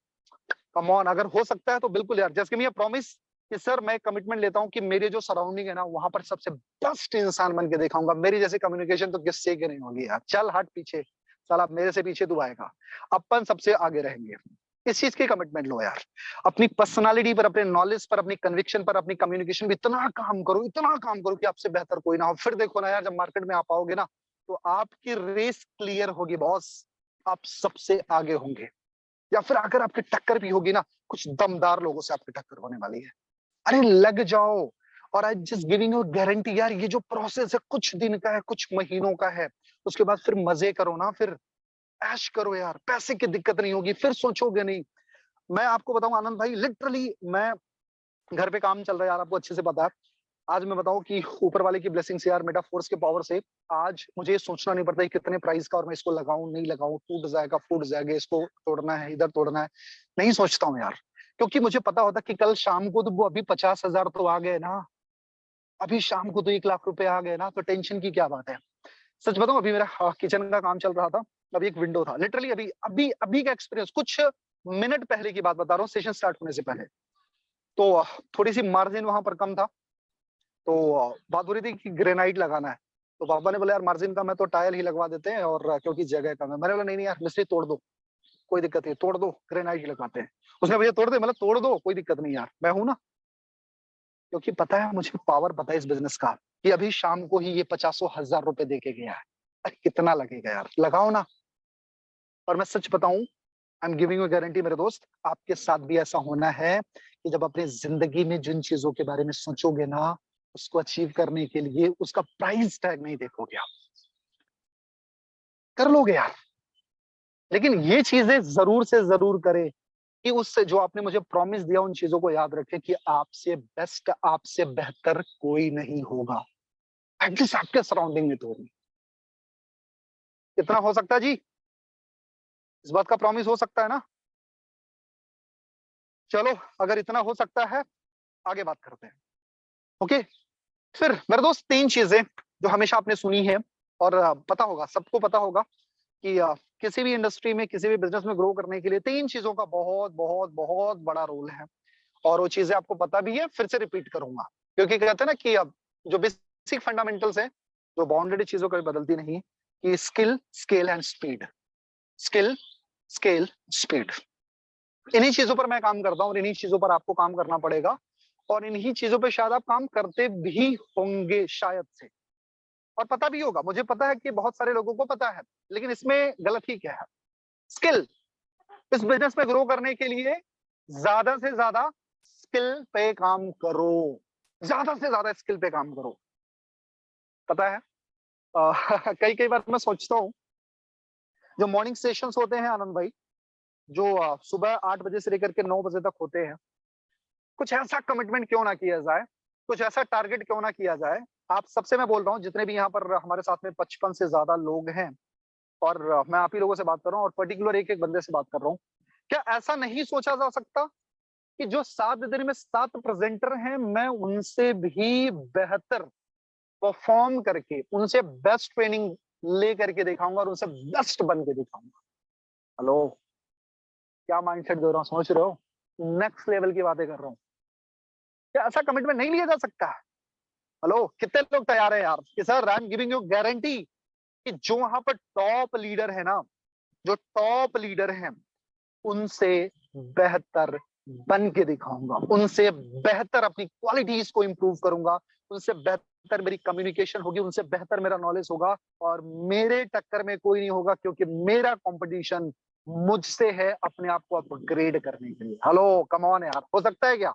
A: कम ऑन। अगर हो सकता है तो बिल्कुल यार, just give me a promise कि सर मैं कमिटमेंट लेता हूँ कि मेरे जो सराउंडिंग है ना, वहां पर सबसे बेस्ट इंसान बन के दिखाऊंगा। मेरी जैसी कम्युनिकेशन तो किससे की नहीं होगी यार। चल हट पीछे, साला मेरे से पीछे तू आएगा, अपन सबसे आगे रहेंगे। इस चीज की कमिटमेंट लो यार। अपनी पर्सनालिटी पर, अपने नॉलेज पर, अपनी कन्विक्शन पर, अपनी कम्युनिकेशन पर इतना काम करो, इतना काम करो कि आपसे बेहतर कोई ना हो। फिर देखो ना यार, जब मार्केट में आप आओगे ना, तो आपकी रेस क्लियर होगी बॉस, आप सबसे आगे होंगे। या फिर अगर आपकी टक्कर भी होगी ना, कुछ दमदार लोगों से आपकी टक्कर होने वाली है। अरे लग जाओ। और I just giving you guarantee यार, ये जो प्रोसेस है कुछ दिन का है, कुछ महीनों का है। उसके बाद फिर मजे करो ना, फिर ऐश करो यार, पैसे की दिक्कत नहीं होगी, फिर सोचोगे नहीं। मैं आपको बताऊं आनंद भाई, लिटरली मैं, घर पे काम चल रहा है यार, आपको अच्छे से पता है। आज मैं बताऊं कि ऊपर वाले की ब्लेसिंग से यार, मेटाफोर्स के पावर से, आज मुझे ये सोचना नहीं पड़ता कि कितने प्राइस का और मैं इसको लगाऊं नहीं लगाऊं, टूट जाएगा फूट जाएगा, इसको तोड़ना है इधर तोड़ना है, नहीं सोचता हूँ यार। क्योंकि मुझे पता होता कि कल शाम को तो वो अभी 50,000 तो आ गए ना, अभी शाम को तो 1 लाख रुपए आ गए ना, तो टेंशन की क्या बात है। सच बताऊं, अभी मेरा किचन का काम चल रहा था, अभी एक विंडो था, लिटरली अभी अभी अभी का एक्सपीरियंस, कुछ मिनट पहले की बात बता रहा हूँ, सेशन स्टार्ट होने से पहले। तो थोड़ी सी मार्जिन वहां पर कम था, तो बात हो रही थी कि ग्रेनाइट लगाना है। तो पापा ने बोला यार मार्जिन का मैं तो टाइल ही लगवा देते हैं, और क्योंकि जगह कम है। मैंने बोला नहीं नहीं यार मिस्त्री तोड़ दो, कोई दिक्कत नहीं, तोड़ दो, ग्रेनाइट ही लगवाते हैं। उसने भैया तोड़ दे, मतलब तोड़ दो कोई दिक्कत नहीं यार, मैं हूं ना। क्योंकि पता है, मुझे पावर पता है इस बिजनेस का, कि अभी शाम को ही ये 50,000 रुपए दे के गया है। अरे कितना लगेगा यार, लगाओ ना। और मैं सच बताऊं, I am giving you guarantee मेरे दोस्त, आपके साथ भी ऐसा होना है कि जब अपनी जिंदगी में जिन चीजों के बारे में सोचोगे ना, उसको अचीव करने के लिए उसका प्राइस टैग नहीं देखोगे आप, कर लोगे यार। लेकिन ये चीजें जरूर से जरूर करें कि उससे जो आपने मुझे प्रॉमिस दिया, उन चीजों को याद रखें कि आपसे बेस्ट, आपसे बेहतर कोई नहीं होगा, एटलीस्ट आपके सराउंडिंग में तो। इतना हो सकता है जी, इस बात का प्रॉमिस हो सकता है ना? चलो, अगर इतना हो सकता है, आगे बात करते हैं। ओके, फिर मेरे दोस्त, 3 चीजें जो हमेशा आपने सुनी है, और पता होगा, सबको पता होगा कि किसी भी इंडस्ट्री में, किसी भी बिजनेस में ग्रो करने के लिए 3 चीजों का बहुत बहुत बहुत बड़ा रोल है। और वो चीजें आपको पता भी है, फिर से रिपीट करूंगा, क्योंकि कहते हैं ना कि अब जो बेसिक फंडामेंटल्स है, जो बाउंडेड चीजों कभी बदलती नहीं, कि skill, scale and speed. Skill, scale, speed, इन्हीं चीजों पर मैं काम करता हूँ, और इन्हीं चीजों पर आपको काम करना पड़ेगा। और इन्हीं चीजों पे शायद आप काम करते भी होंगे शायद से, और पता भी होगा, मुझे पता है कि बहुत सारे लोगों को पता है। लेकिन इसमें गलत ही क्या है? स्किल, इस बिजनेस में ग्रो करने के लिए ज्यादा से ज्यादा स्किल पे काम करो, ज्यादा से ज्यादा स्किल पे काम करो। पता है, कई कई बार मैं सोचता हूँ, जो मॉर्निंग सेशंस होते हैं आनंद भाई, जो सुबह 8 बजे से लेकर के 9 बजे तक होते हैं, कुछ ऐसा कमिटमेंट क्यों ना किया जाए, कुछ ऐसा टारगेट क्यों ना किया जाए। आप सबसे मैं बोल रहा हूँ, जितने भी यहाँ पर हमारे साथ में 55 से ज्यादा लोग हैं, और मैं आप ही लोगों से बात कर रहा हूँ, और पर्टिकुलर एक एक बंदे से बात कर रहा हूँ। क्या ऐसा नहीं सोचा जा सकता कि जो 7 दिन में 7 प्रेजेंटर हैं, मैं उनसे भी बेहतर परफॉर्म करके, उनसे बेस्ट ट्रेनिंग ले करके दिखाऊंगा, और उनसे बेस्ट बन के दिखाऊंगा। हेलो, क्या माइंडसेट दे रहा हूँ, समझ रहे हो? नेक्स्ट लेवल की बातें कर रहा हूँ। क्या ऐसा कमिटमेंट नहीं लिया जा सकता? हेलो, कितने लोग तैयार है यार कि sir I am giving you guarantee कि जो वहां पर टॉप लीडर है ना, जो टॉप लीडर हैं, उनसे बेहतर बन के दिखाऊंगा, उनसे बेहतर अपनी क्वालिटीज को इंप्रूव करूंगा, उनसे बेहतर मेरी कम्युनिकेशन होगी, उनसे बेहतर मेरा नॉलेज होगा, और मेरे टक्कर में कोई नहीं होगा, क्योंकि मेरा कंपटीशन मुझसे है अपने आप को अपग्रेड करने के लिए। हेलो, कम ऑन यार, हो सकता है क्या?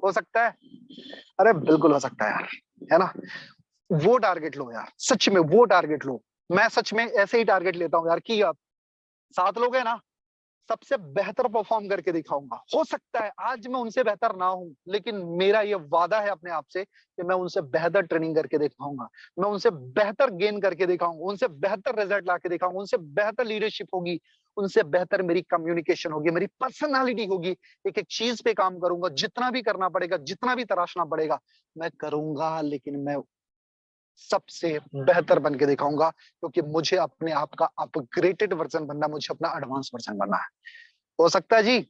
A: हो सकता है? अरे बिल्कुल हो सकता है यार, है ना? वो टारगेट लो यार, सच में वो टारगेट लो। मैं सच में ऐसे ही टारगेट लेता हूँ यार, कि 7 लोग हैं ना, सबसे बेहतर परफॉर्म करके दिखाऊंगा। हो सकता है आज मैं उनसे बेहतर ना हूं, लेकिन मेरा ये वादा है अपने आप से कि मैं उनसे बेहतर ट्रेनिंग करके दिखाऊंगा, मैं उनसे बेहतर गेन करके दिखाऊंगा, उनसे बेहतर रिजल्ट ला के दिखाऊंगा, उनसे बेहतर लीडरशिप होगी, उनसे बेहतर मेरी कम्युनिकेशन होगी, मेरी पर्सनालिटी होगी। एक एक चीज पे काम करूंगा, जितना भी करना पड़ेगा, जितना भी तराशना पड़ेगा मैं करूंगा, लेकिन मैं सबसे बेहतर बन के दिखाऊंगा, क्योंकि मुझे अपने आप का अपग्रेडेड वर्जन बनना, मुझे अपना एडवांस वर्जन बनना है। हो सकता है जी?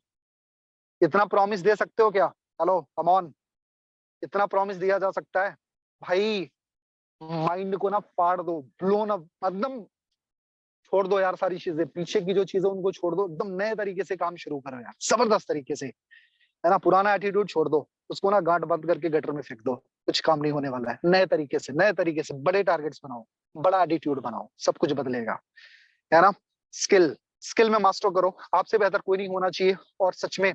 A: इतना प्रॉमिस दे सकते हो क्या? हेलो कम ऑन, इतना प्रॉमिस दिया जा सकता है? भाई माइंड को ना फाड़ दो, ब्लोन अप, एकदम छोड़ दो यार सारी चीजें, पीछे की जो चीजें उनको छोड़ दो, एकदम नए तरीके से काम शुरू करो यार, जबरदस्त तरीके से, है ना। पुराना एटीट्यूड छोड़ दो, उसको ना गांठ बंद करके गटर में फेंक दो, कुछ काम नहीं होने वाला है। नए तरीके से, नए तरीके से बड़े टारगेट्स बनाओ, बड़ा एटीट्यूड बनाओ, सब कुछ बदलेगा, है ना। स्किल, स्किल में मास्टर करो, आपसे बेहतर कोई नहीं होना चाहिए, और सच में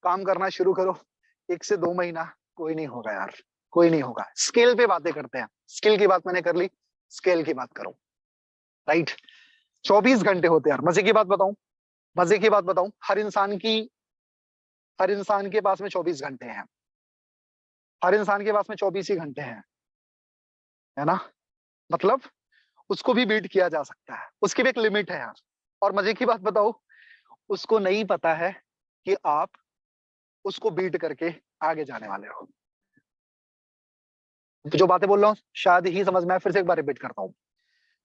A: काम करना शुरू करो। 1 से 2 महीना कोई नहीं होगा यार, कोई नहीं होगा। स्केल पे बातें करते हैं, स्किल की बात मैंने कर ली, स्केल की बात करो, राइट। 24 घंटे होते हैं यार, मजे की बात बताऊं, मजे की बात बताऊं, हर इंसान के पास में 24 घंटे हैं, हर इंसान के पास में 24 ही घंटे हैं, है ना। मतलब उसको भी बीट किया जा सकता है, उसकी भी एक लिमिट है यार। और मजे की बात बताओ, उसको नहीं पता है कि आप उसको बीट करके आगे जाने वाले हो। जो बातें बोल रहा हूँ शायद ही समझ में आए, फिर से एक बार रिपीट करता हूँ।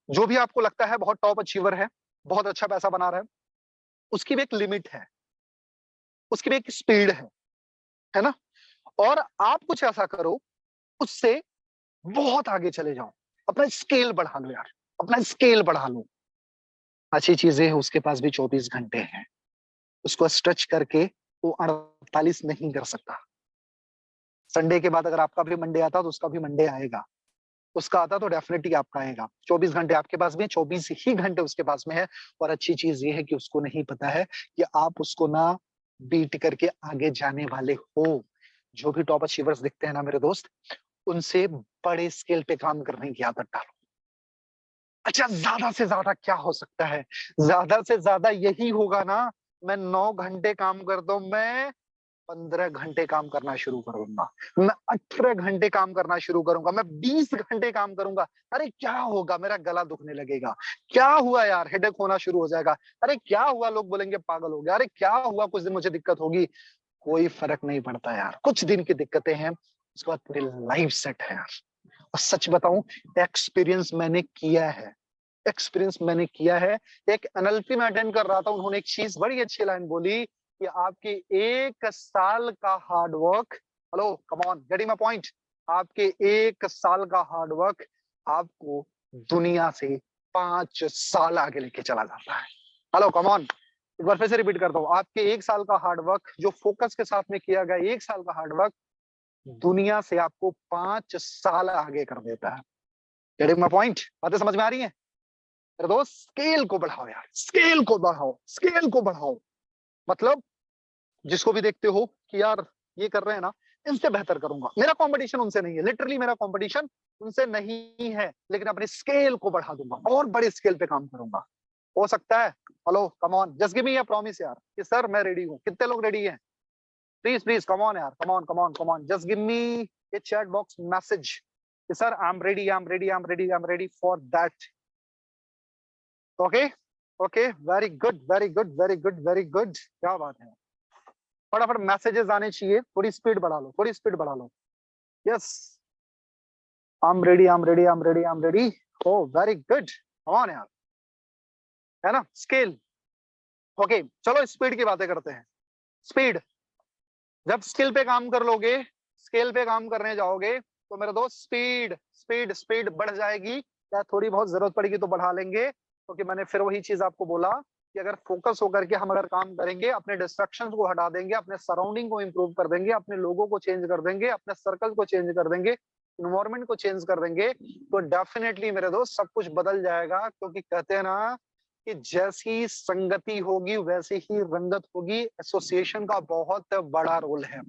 A: जो भी आपको लगता है बहुत टॉप अचीवर है, बहुत अच्छा पैसा बना रहा है, उसकी भी एक लिमिट है, उसकी भी एक स्पीड है ना। और आप कुछ ऐसा करो, उससे बहुत आगे चले जाओ, अपना स्केल बढ़ा लो यार, अपना स्केल बढ़ा लो। अच्छी चीजें है, उसके पास भी 24 घंटे हैं, उसको स्ट्रेच करके वो 48 नहीं कर सकता। संडे के बाद अगर आपका भी मंडे आता तो उसका भी मंडे आएगा, उसका आता तो डेफिनेटली आपका आएगा। 24 घंटे आपके पास भी है, 24 ही घंटे उसके पास में है। और अच्छी चीज ये है कि उसको नहीं पता है कि आप उसको ना बीट करके आगे जाने वाले हो। जो भी टॉप अचीवर्स दिखते हैं ना मेरे दोस्त, उनसे बड़े स्केल पे काम करने की आदत डालो। अच्छा, ज्यादा से ज्यादा क्या हो सकता है? ज्यादा से ज्यादा यही होगा ना, मैं 9 घंटे काम करता हूं, मैं 15 घंटे काम करना शुरू करूंगा, मैं 18 घंटे काम करना शुरू करूंगा, मैं 20 घंटे काम करूंगा। अरे क्या होगा? मेरा गला दुखने लगेगा। क्या हुआ यार? हेडेक होना शुरू हो जाएगा। अरे क्या हुआ? लोग बोलेंगे पागल हो गया। अरे क्या हुआ? कुछ दिन मुझे दिक्कत होगी। कोई फर्क नहीं पड़ता यार, कुछ दिन की दिक्कतें हैं, उसके बाद पूरी लाइफ सेट है यार। और सच बताऊं, एक्सपीरियंस मैंने किया है, एक्सपीरियंस मैंने किया है। एक एनएलपी में अटेंड कर रहा था, उन्होंने एक चीज बड़ी अच्छी लाइन बोली कि आपके 1 साल का hard work, hello come on, getting my point, आपके 1 साल का हार्ड वर्क आपको दुनिया से 5 साल आगे लेके चला जाता है। हेलो कम ऑन, एक बार फिर से रिपीट करता हूँ, आपके 1 साल का हार्ड वर्क, जो फोकस के साथ में किया गया 1 साल का हार्ड वर्क, दुनिया से आपको 5 साल आगे कर देता है। Getting my point? बातें समझ में आ रही है मेरे दोस्त? स्केल को बढ़ाओ यार, स्केल को बढ़ाओ, स्केल को बढ़ाओ। मतलब जिसको भी देखते हो कि यार ये कर रहे हैं ना, इनसे बेहतर करूंगा, मेरा कंपटीशन उनसे नहीं है, लिटरली मेरा कंपटीशन उनसे नहीं है, लेकिन अपने स्केल को बढ़ा दूंगा और बड़े स्केल पे काम करूंगा। हो सकता है? Hello come on, just give me a promise यार कि सर मैं रेडी हूँ। कितने लोग रेडी हैं? प्लीज प्लीज कम ऑन यार, come on come on come on, just give me a chat box message कि sir I am ready, I am ready, I am ready, I am ready for that. Okay okay, very good very good very good very good, क्या बात है। फटाफट messages आने चाहिए, थोड़ी speed बढ़ा लो, थोड़ी स्पीड बढ़ा लो। Yes, I am ready, I am ready, I am ready, I am ready. Oh very good, come on यार, है ना। स्केल, ओके चलो स्पीड की बातें करते हैं। स्पीड, जब स्किल पे काम कर लोगे, स्केल पे काम करने जाओगे, तो मेरे दोस्त स्पीड स्पीड स्पीड बढ़ जाएगी। या थोड़ी बहुत जरूरत पड़ेगी तो बढ़ा लेंगे, क्योंकि मैंने फिर वही चीज आपको बोला कि अगर फोकस होकर के हम अगर काम करेंगे, अपने डिस्ट्रक्शंस को हटा देंगे, अपने सराउंडिंग को इंप्रूव कर देंगे, अपने लोगों को चेंज कर देंगे, अपने सर्कल को चेंज कर देंगे, इन्वायरमेंट को चेंज कर देंगे, तो डेफिनेटली मेरे दोस्त सब कुछ बदल जाएगा। क्योंकि कहते हैं ना कि जैसी संगति होगी वैसी ही रंगत होगी। एसोसिएशन का बहुत बड़ा रोल है।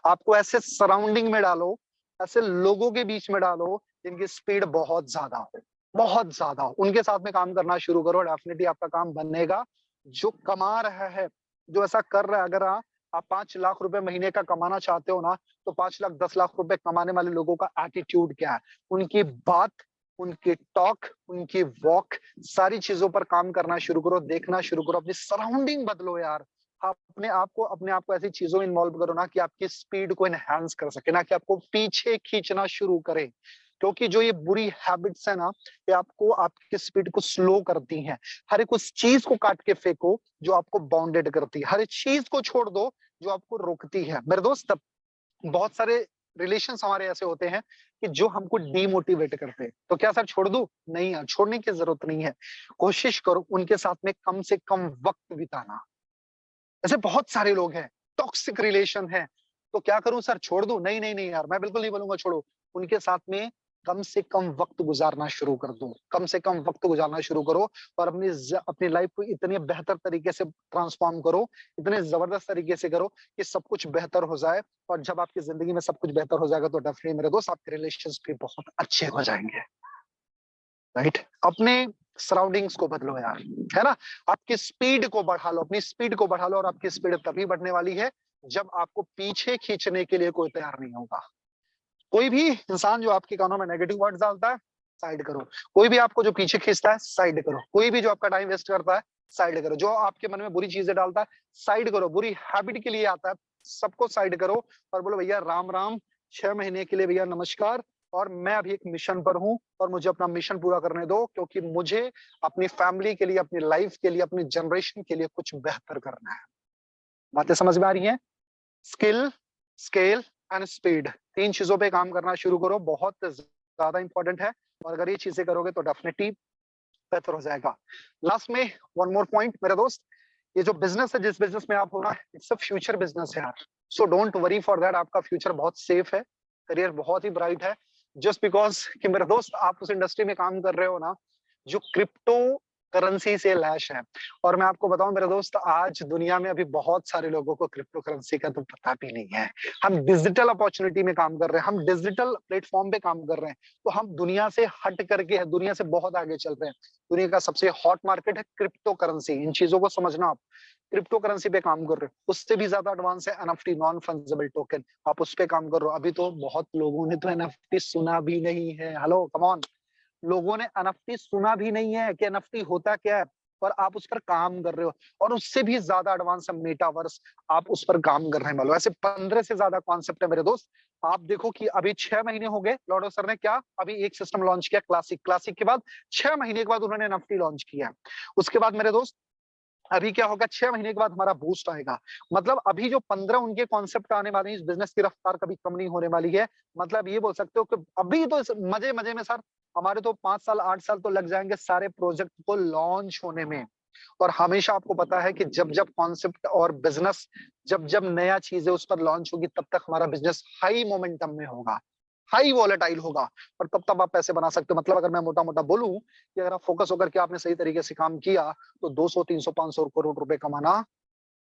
A: आपको ऐसे सराउंडिंग में डालो, ऐसे लोगों के बीच में डालो जिनकी स्पीड बहुत ज्यादा हो, बहुत ज्यादा हो, उनके साथ में काम करना शुरू करो, डेफिनेटली आपका काम बनेगा। जो कमा रहा है, जो ऐसा कर रहा है, अगर आप 5 लाख रुपए महीने का कमाना चाहते हो ना, तो 5 लाख 10 लाख रुपए कमाने वाले लोगों का एटीट्यूड क्या है, उनकी बात उनकी टॉक, उनकी वॉक, सारी चीजों पर काम करना शुरू करो, देखना शुरू करो, अपनी सराउंडिंग बदलो यार। आप अपने आप को ऐसी चीजों में इन्वॉल्व करो ना कि आपकी स्पीड को एनहांस कर सके, ना कि आपको पीछे खींचना शुरू करे। क्योंकि जो ये बुरी हैबिट्स है ना, ये आपको आपकी स्पीड को स्लो करती हैं। हर एक उस चीज को काट के फेंको जो आपको बाउंडेड करती है, हर एक चीज को छोड़ दो जो आपको रोकती है। मेरे दोस्त, बहुत सारे रिलेशंस हमारे ऐसे होते हैं कि जो हमको डीमोटिवेट करते हैं। तो क्या सर छोड़ दूं? नहीं यार, छोड़ने की जरूरत नहीं है। कोशिश करो उनके साथ में कम से कम वक्त बिताना। ऐसे बहुत सारे लोग हैं, टॉक्सिक रिलेशन है। तो क्या करूं सर, छोड़ दूं? नहीं नहीं नहीं यार, मैं बिल्कुल नहीं बोलूंगा छोड़ो। उनके साथ में कम से कम वक्त गुजारना शुरू कर दो, कम से कम वक्त गुजारना शुरू करो। और अपनी लाइफ को इतने बेहतर तरीके से ट्रांसफॉर्म करो, इतने जबरदस्त तरीके से करो कि सब कुछ बेहतर हो जाए। और जब आपकी जिंदगी में सब कुछ बेहतर हो जाएगा तो डेफिनेटली मेरे दोस्त आपके रिलेशन भी बहुत अच्छे हो जाएंगे। राइट? अपने सराउंडिंग्स को बदलो यार, है ना? आपकी स्पीड को बढ़ा लो, अपनी स्पीड को बढ़ा लो। और आपकी स्पीड तभी बढ़ने वाली है जब आपको पीछे खींचने के लिए कोई तैयार नहीं होगा। कोई भी इंसान जो आपके कानों में नेगेटिव वर्ड्स डालता है, साइड करो। कोई भी आपको जो पीछे खींचता है, साइड करो। कोई भी जो आपका टाइम वेस्ट करता है, साइड करो। जो आपके मन में बुरी चीजें डालता है, साइड करो। बुरी हैबिट के लिए आता है, सबको साइड करो। और बोलो भैया राम राम, 6 महीने के लिए भैया नमस्कार, और मैं अभी एक मिशन पर हूं और मुझे अपना मिशन पूरा करने दो, क्योंकि मुझे अपनी फैमिली के लिए, अपनी लाइफ के लिए, अपनी जनरेशन के लिए कुछ बेहतर करना है। बातें समझ में आ रही हैं? स्किल, स्केल एंड स्पीड, 3 चीजों पे काम करना शुरू करो, बहुत ज्यादा इंपॉर्टेंट है। और अगर ये चीजें करोगे तो डेफिनेटली बेहतर हो जाएगा। लास्ट में वन मोर पॉइंट मेरे दोस्त, ये जो बिजनेस है, जिस बिजनेस में आप हो ना, इट्स अ फ्यूचर बिजनेस है यार। So don't worry for that. आपका फ्यूचर बहुत सेफ है, करियर बहुत ही ब्राइट है। जस्ट बिकॉज कि मेरे दोस्त आप उस इंडस्ट्री में काम कर रहे हो ना जो क्रिप्टो करेंसी से लैश है। और मैं आपको बताऊं मेरे दोस्त, आज दुनिया में अभी बहुत सारे लोगों को क्रिप्टो करेंसी का तो पता भी नहीं है। हम डिजिटल अपॉर्चुनिटी में काम कर रहे हैं, हम डिजिटल प्लेटफॉर्म पे काम कर रहे हैं। तो हम दुनिया से हट करके है, दुनिया से बहुत आगे चल रहे हैं। दुनिया का सबसे हॉट मार्केट है क्रिप्टो करेंसी, इन चीजों को समझना आप। क्रिप्टो करेंसी पे काम कर रहे हो, उससे भी ज्यादा एडवांस है एनएफटी, नॉन फंजिबल टोकन। आप उस पे काम कर रहे हो। अभी तो बहुत लोगों ने तो एनएफटी सुना भी नहीं है। हेलो कम ऑन, लोगों ने एनएफटी सुना भी नहीं है कि एनएफटी होता क्या है। और आप उस पर काम कर रहे हो। और उससे भी ज्यादा एडवांस है मेटावर्स, आप उस पर काम करने वाले हो। ऐसे 15 से ज्यादा कॉन्सेप्ट है मेरे दोस्त। आप देखो कि अभी 6 महीने हो गए, लॉर्डो सर ने क्या अभी एक सिस्टम लॉन्च किया, क्लासिक। क्लासिक के बाद 6 महीने के बाद उन्होंने एनएफटी लॉन्च किया। उसके बाद मेरे दोस्त अभी क्या होगा, 6 महीने के बाद हमारा बूस्ट आएगा। मतलब अभी जो 15 उनके कॉन्सेप्ट आने वाले हैं, इस बिजनेस की रफ्तार कभी कम नहीं होने वाली है। मतलब ये बोल सकते हो कि अभी तो मजे मजे में सर हमारे तो 5 साल 8 साल तो लग जाएंगे सारे प्रोजेक्ट को लॉन्च होने में। और हमेशा आपको पता है कि जब जब कॉन्सेप्ट और बिजनेस, जब जब नया चीज है उस पर लॉन्च होगी, तब तक हमारा बिजनेस हाई मोमेंटम में होगा, हाई वॉलेटाइल होगा। और तब तब आप पैसे बना सकते हो। मतलब अगर मैं मोटा मोटा बोलूं कि अगर आप फोकस होकर के आपने सही तरीके से काम किया तो 200 300 500 करोड़ रुपए कमाना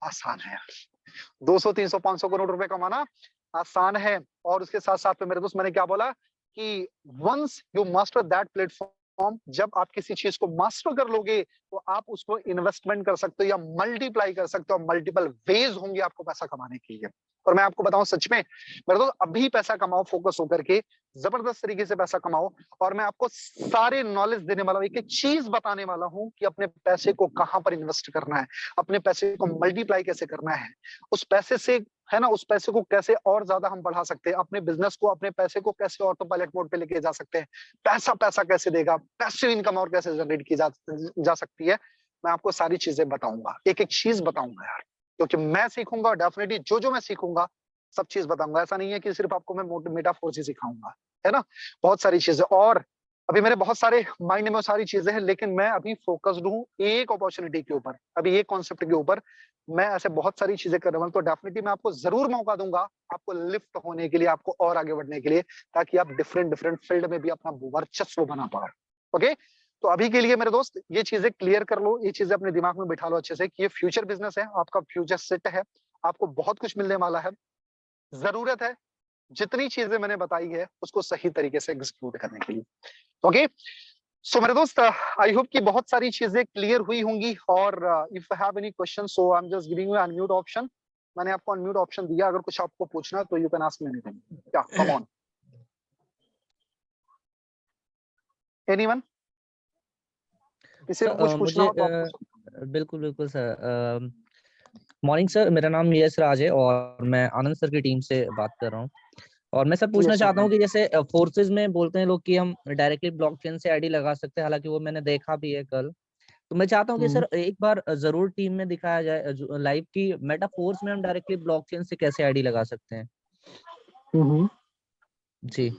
A: आसान है। 200 300 500 करोड़ रुपए कमाना आसान है। और उसके साथ साथ में मेरे दोस्त मैंने क्या बोला कि once you master that platform, जब आप किसी चीज को मास्टर कर लोगे तो आप उसको इन्वेस्टमेंट कर सकते हो या मल्टीप्लाई कर सकते हो। मल्टीपल वेज होंगे आपको पैसा कमाने के लिए। और मैं आपको बताऊं सच में मेरे दोस्त, अभी पैसा कमाओ, फोकस होकर के जबरदस्त तरीके से पैसा कमाओ। और मैं आपको सारे नॉलेज देने वाला हूं, एक एक चीज बताने वाला हूं कि अपने पैसे को कहां पर इन्वेस्ट करना है, अपने पैसे को मल्टीप्लाई कैसे करना है, उस पैसे से, है ना, उस पैसे को कैसे और ज्यादा हम बढ़ा सकते हैं, अपने बिजनेस को, अपने पैसे को कैसे ऑटो पायलट मोड पे लेके जा सकते हैं, पैसा पैसा कैसे देगा, पैसिव इनकम और कैसे जनरेट की जा सकती है। मैं आपको सारी चीजें बताऊंगा, एक एक चीज बताऊंगा यार। क्योंकि मैं सीखूंगा डेफिनेटली, जो जो मैं सीखूंगा सब चीज बताऊंगा। ऐसा नहीं है कि सिर्फ आपको मैं मेटाफोर से सिखाऊंगा, है ना। बहुत सारी चीजें, और अभी मेरे बहुत सारे माइंड में सारी चीजें हैं, लेकिन मैं अभी फोकस्ड हूँ एक अपॉर्चुनिटी के ऊपर, अभी एक कॉन्सेप्ट के ऊपर। मैं ऐसे बहुत सारी चीजें कर रहा हूँ। तो डेफिनेटली मैं आपको जरूर मौका दूंगा आपको लिफ्ट होने के लिए, आपको और आगे बढ़ने के लिए, ताकि आप डिफरेंट डिफरेंट फील्ड में भी अपना वर्चस्व बना पाओ। ओके, तो अभी के लिए मेरे दोस्त ये चीजें क्लियर कर लो, ये चीजें अपने दिमाग में बिठा लो अच्छे से कि ये फ्यूचर बिजनेस है, आपका फ्यूचर सेट है, आपको बहुत कुछ मिलने वाला है। जरूरत है जितनी चीजें मैंने बताई है उसको सही तरीके से एग्जीक्यूट करने के लिए। ओके, सो मेरे दोस्त आई होप कि बहुत सारी चीजें क्लियर हुई होंगी। और if you have any question so I am just giving you unmute option. मैंने आपको अनम्यूट ऑप्शन दिया, अगर कुछ आपको पूछना है तो you can ask me anything. क्या, कम ऑन। एनीवन? किसी
B: सर
A: को कुछ पूछना
B: मुझे
A: हो तो आप पूछ सकते हो।
B: बिल्कुल बिल्कुल सर। मॉर्निंग सर, मेरा नाम यश राज है और मैं आनंद सर की टीम से बात कर रहा हूँ। और मैं सर पूछना
A: यस
B: चाहता हूँ
A: सर।
B: कि जैसे फोर्सेज में बोलते हैं लोग कि हम डायरेक्टली ब्लॉकचेन से आईडी लगा सकते हैं, हालांकि वो मैंने देखा भी है कल। तो मैं चाहता हूँ कि सर एक बार जरूर टीम में दिखाया जाए लाइव की मेटाफोर्स में हम डायरेक्टली ब्लॉकचेन से कैसे आईडी लगा सकते हैं। जी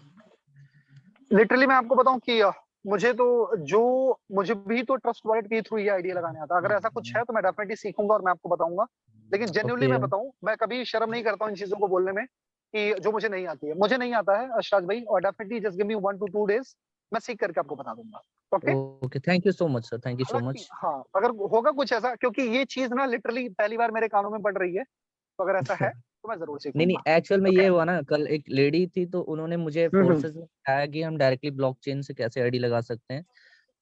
A: लिटरली मैं आपको बताऊं कि मुझे भी तो ट्रस्ट वॉलेट के थ्रू ये आइडिया लगाने आता। अगर ऐसा कुछ है तो मैं डेफिनेटली सीखूंगा और मैं आपको बताऊंगा। लेकिन जेन्युइनली
B: ओके।
A: मैं बताऊं, मैं कभी शर्म नहीं करता हूं इन चीजों को बोलने में कि जो मुझे नहीं आती है। मुझे नहीं आता है अशराज भाई, और definitely just give me 1 to 2 days, मैं सीख करके आपको बता दूंगा। Okay.
B: Okay, thank you so much sir, thank you सो
A: हालांकि
B: मच।
A: हाँ, अगर होगा कुछ ऐसा, क्योंकि ये चीज ना लिटरली पहली बार मेरे कानों में पड़ रही है, तो अगर ऐसा है तो मैं जरूर
B: नहीं नहीं,
A: सीखूंगा।
B: एक्चुअल में
A: ओके।
B: ये हुआ ना, कल एक लेडी थी तो उन्होंने मुझे फोर्सेस में बताया कि हम डायरेक्टली ब्लॉकचेन से कैसे आईडी लगा सकते हैं।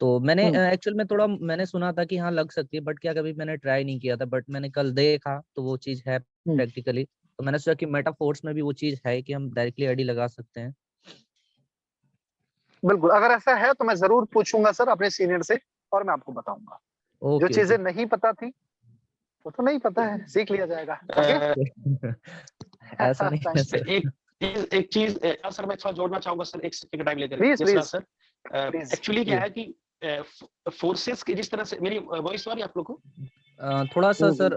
B: तो मैंने एक्चुअल में थोड़ा मैंने सुना था कि हाँ लग सकती है, बट क्या कभी मैंने ट्राई नहीं किया था। बट मैंने कल देखा तो वो चीज है प्रैक्टिकली। तो मैंने सोचा कि मेटाफोर्स में भी वो चीज है कि हम डायरेक्टली आईडी लगा सकते हैं।
A: बिल्कुल, अगर ऐसा है तो मैं जरूर पूछूंगा सर अपने सीनियर से, और मैं आपको बताऊंगा। जो
B: ओके
A: चीजें
B: ओके।
A: नहीं पता थी वो तो नहीं पता है, सीख लिया जाएगा। ओके।
B: ऐसा नहीं है
A: थैंक यू।
B: सर।
C: एक चीज सर मैं थोड़ा जोड़ना चाहूंगा सर, एक सेकंड टाइम लेकर।
A: Please
C: yes Raj
A: please
C: sir,
A: please.
C: Actually क्या
B: जी
C: है कि फोर्सेस की जिस तरह से, मेरी वॉइस आ रही है आप लोग को?
B: थोड़ा सा सर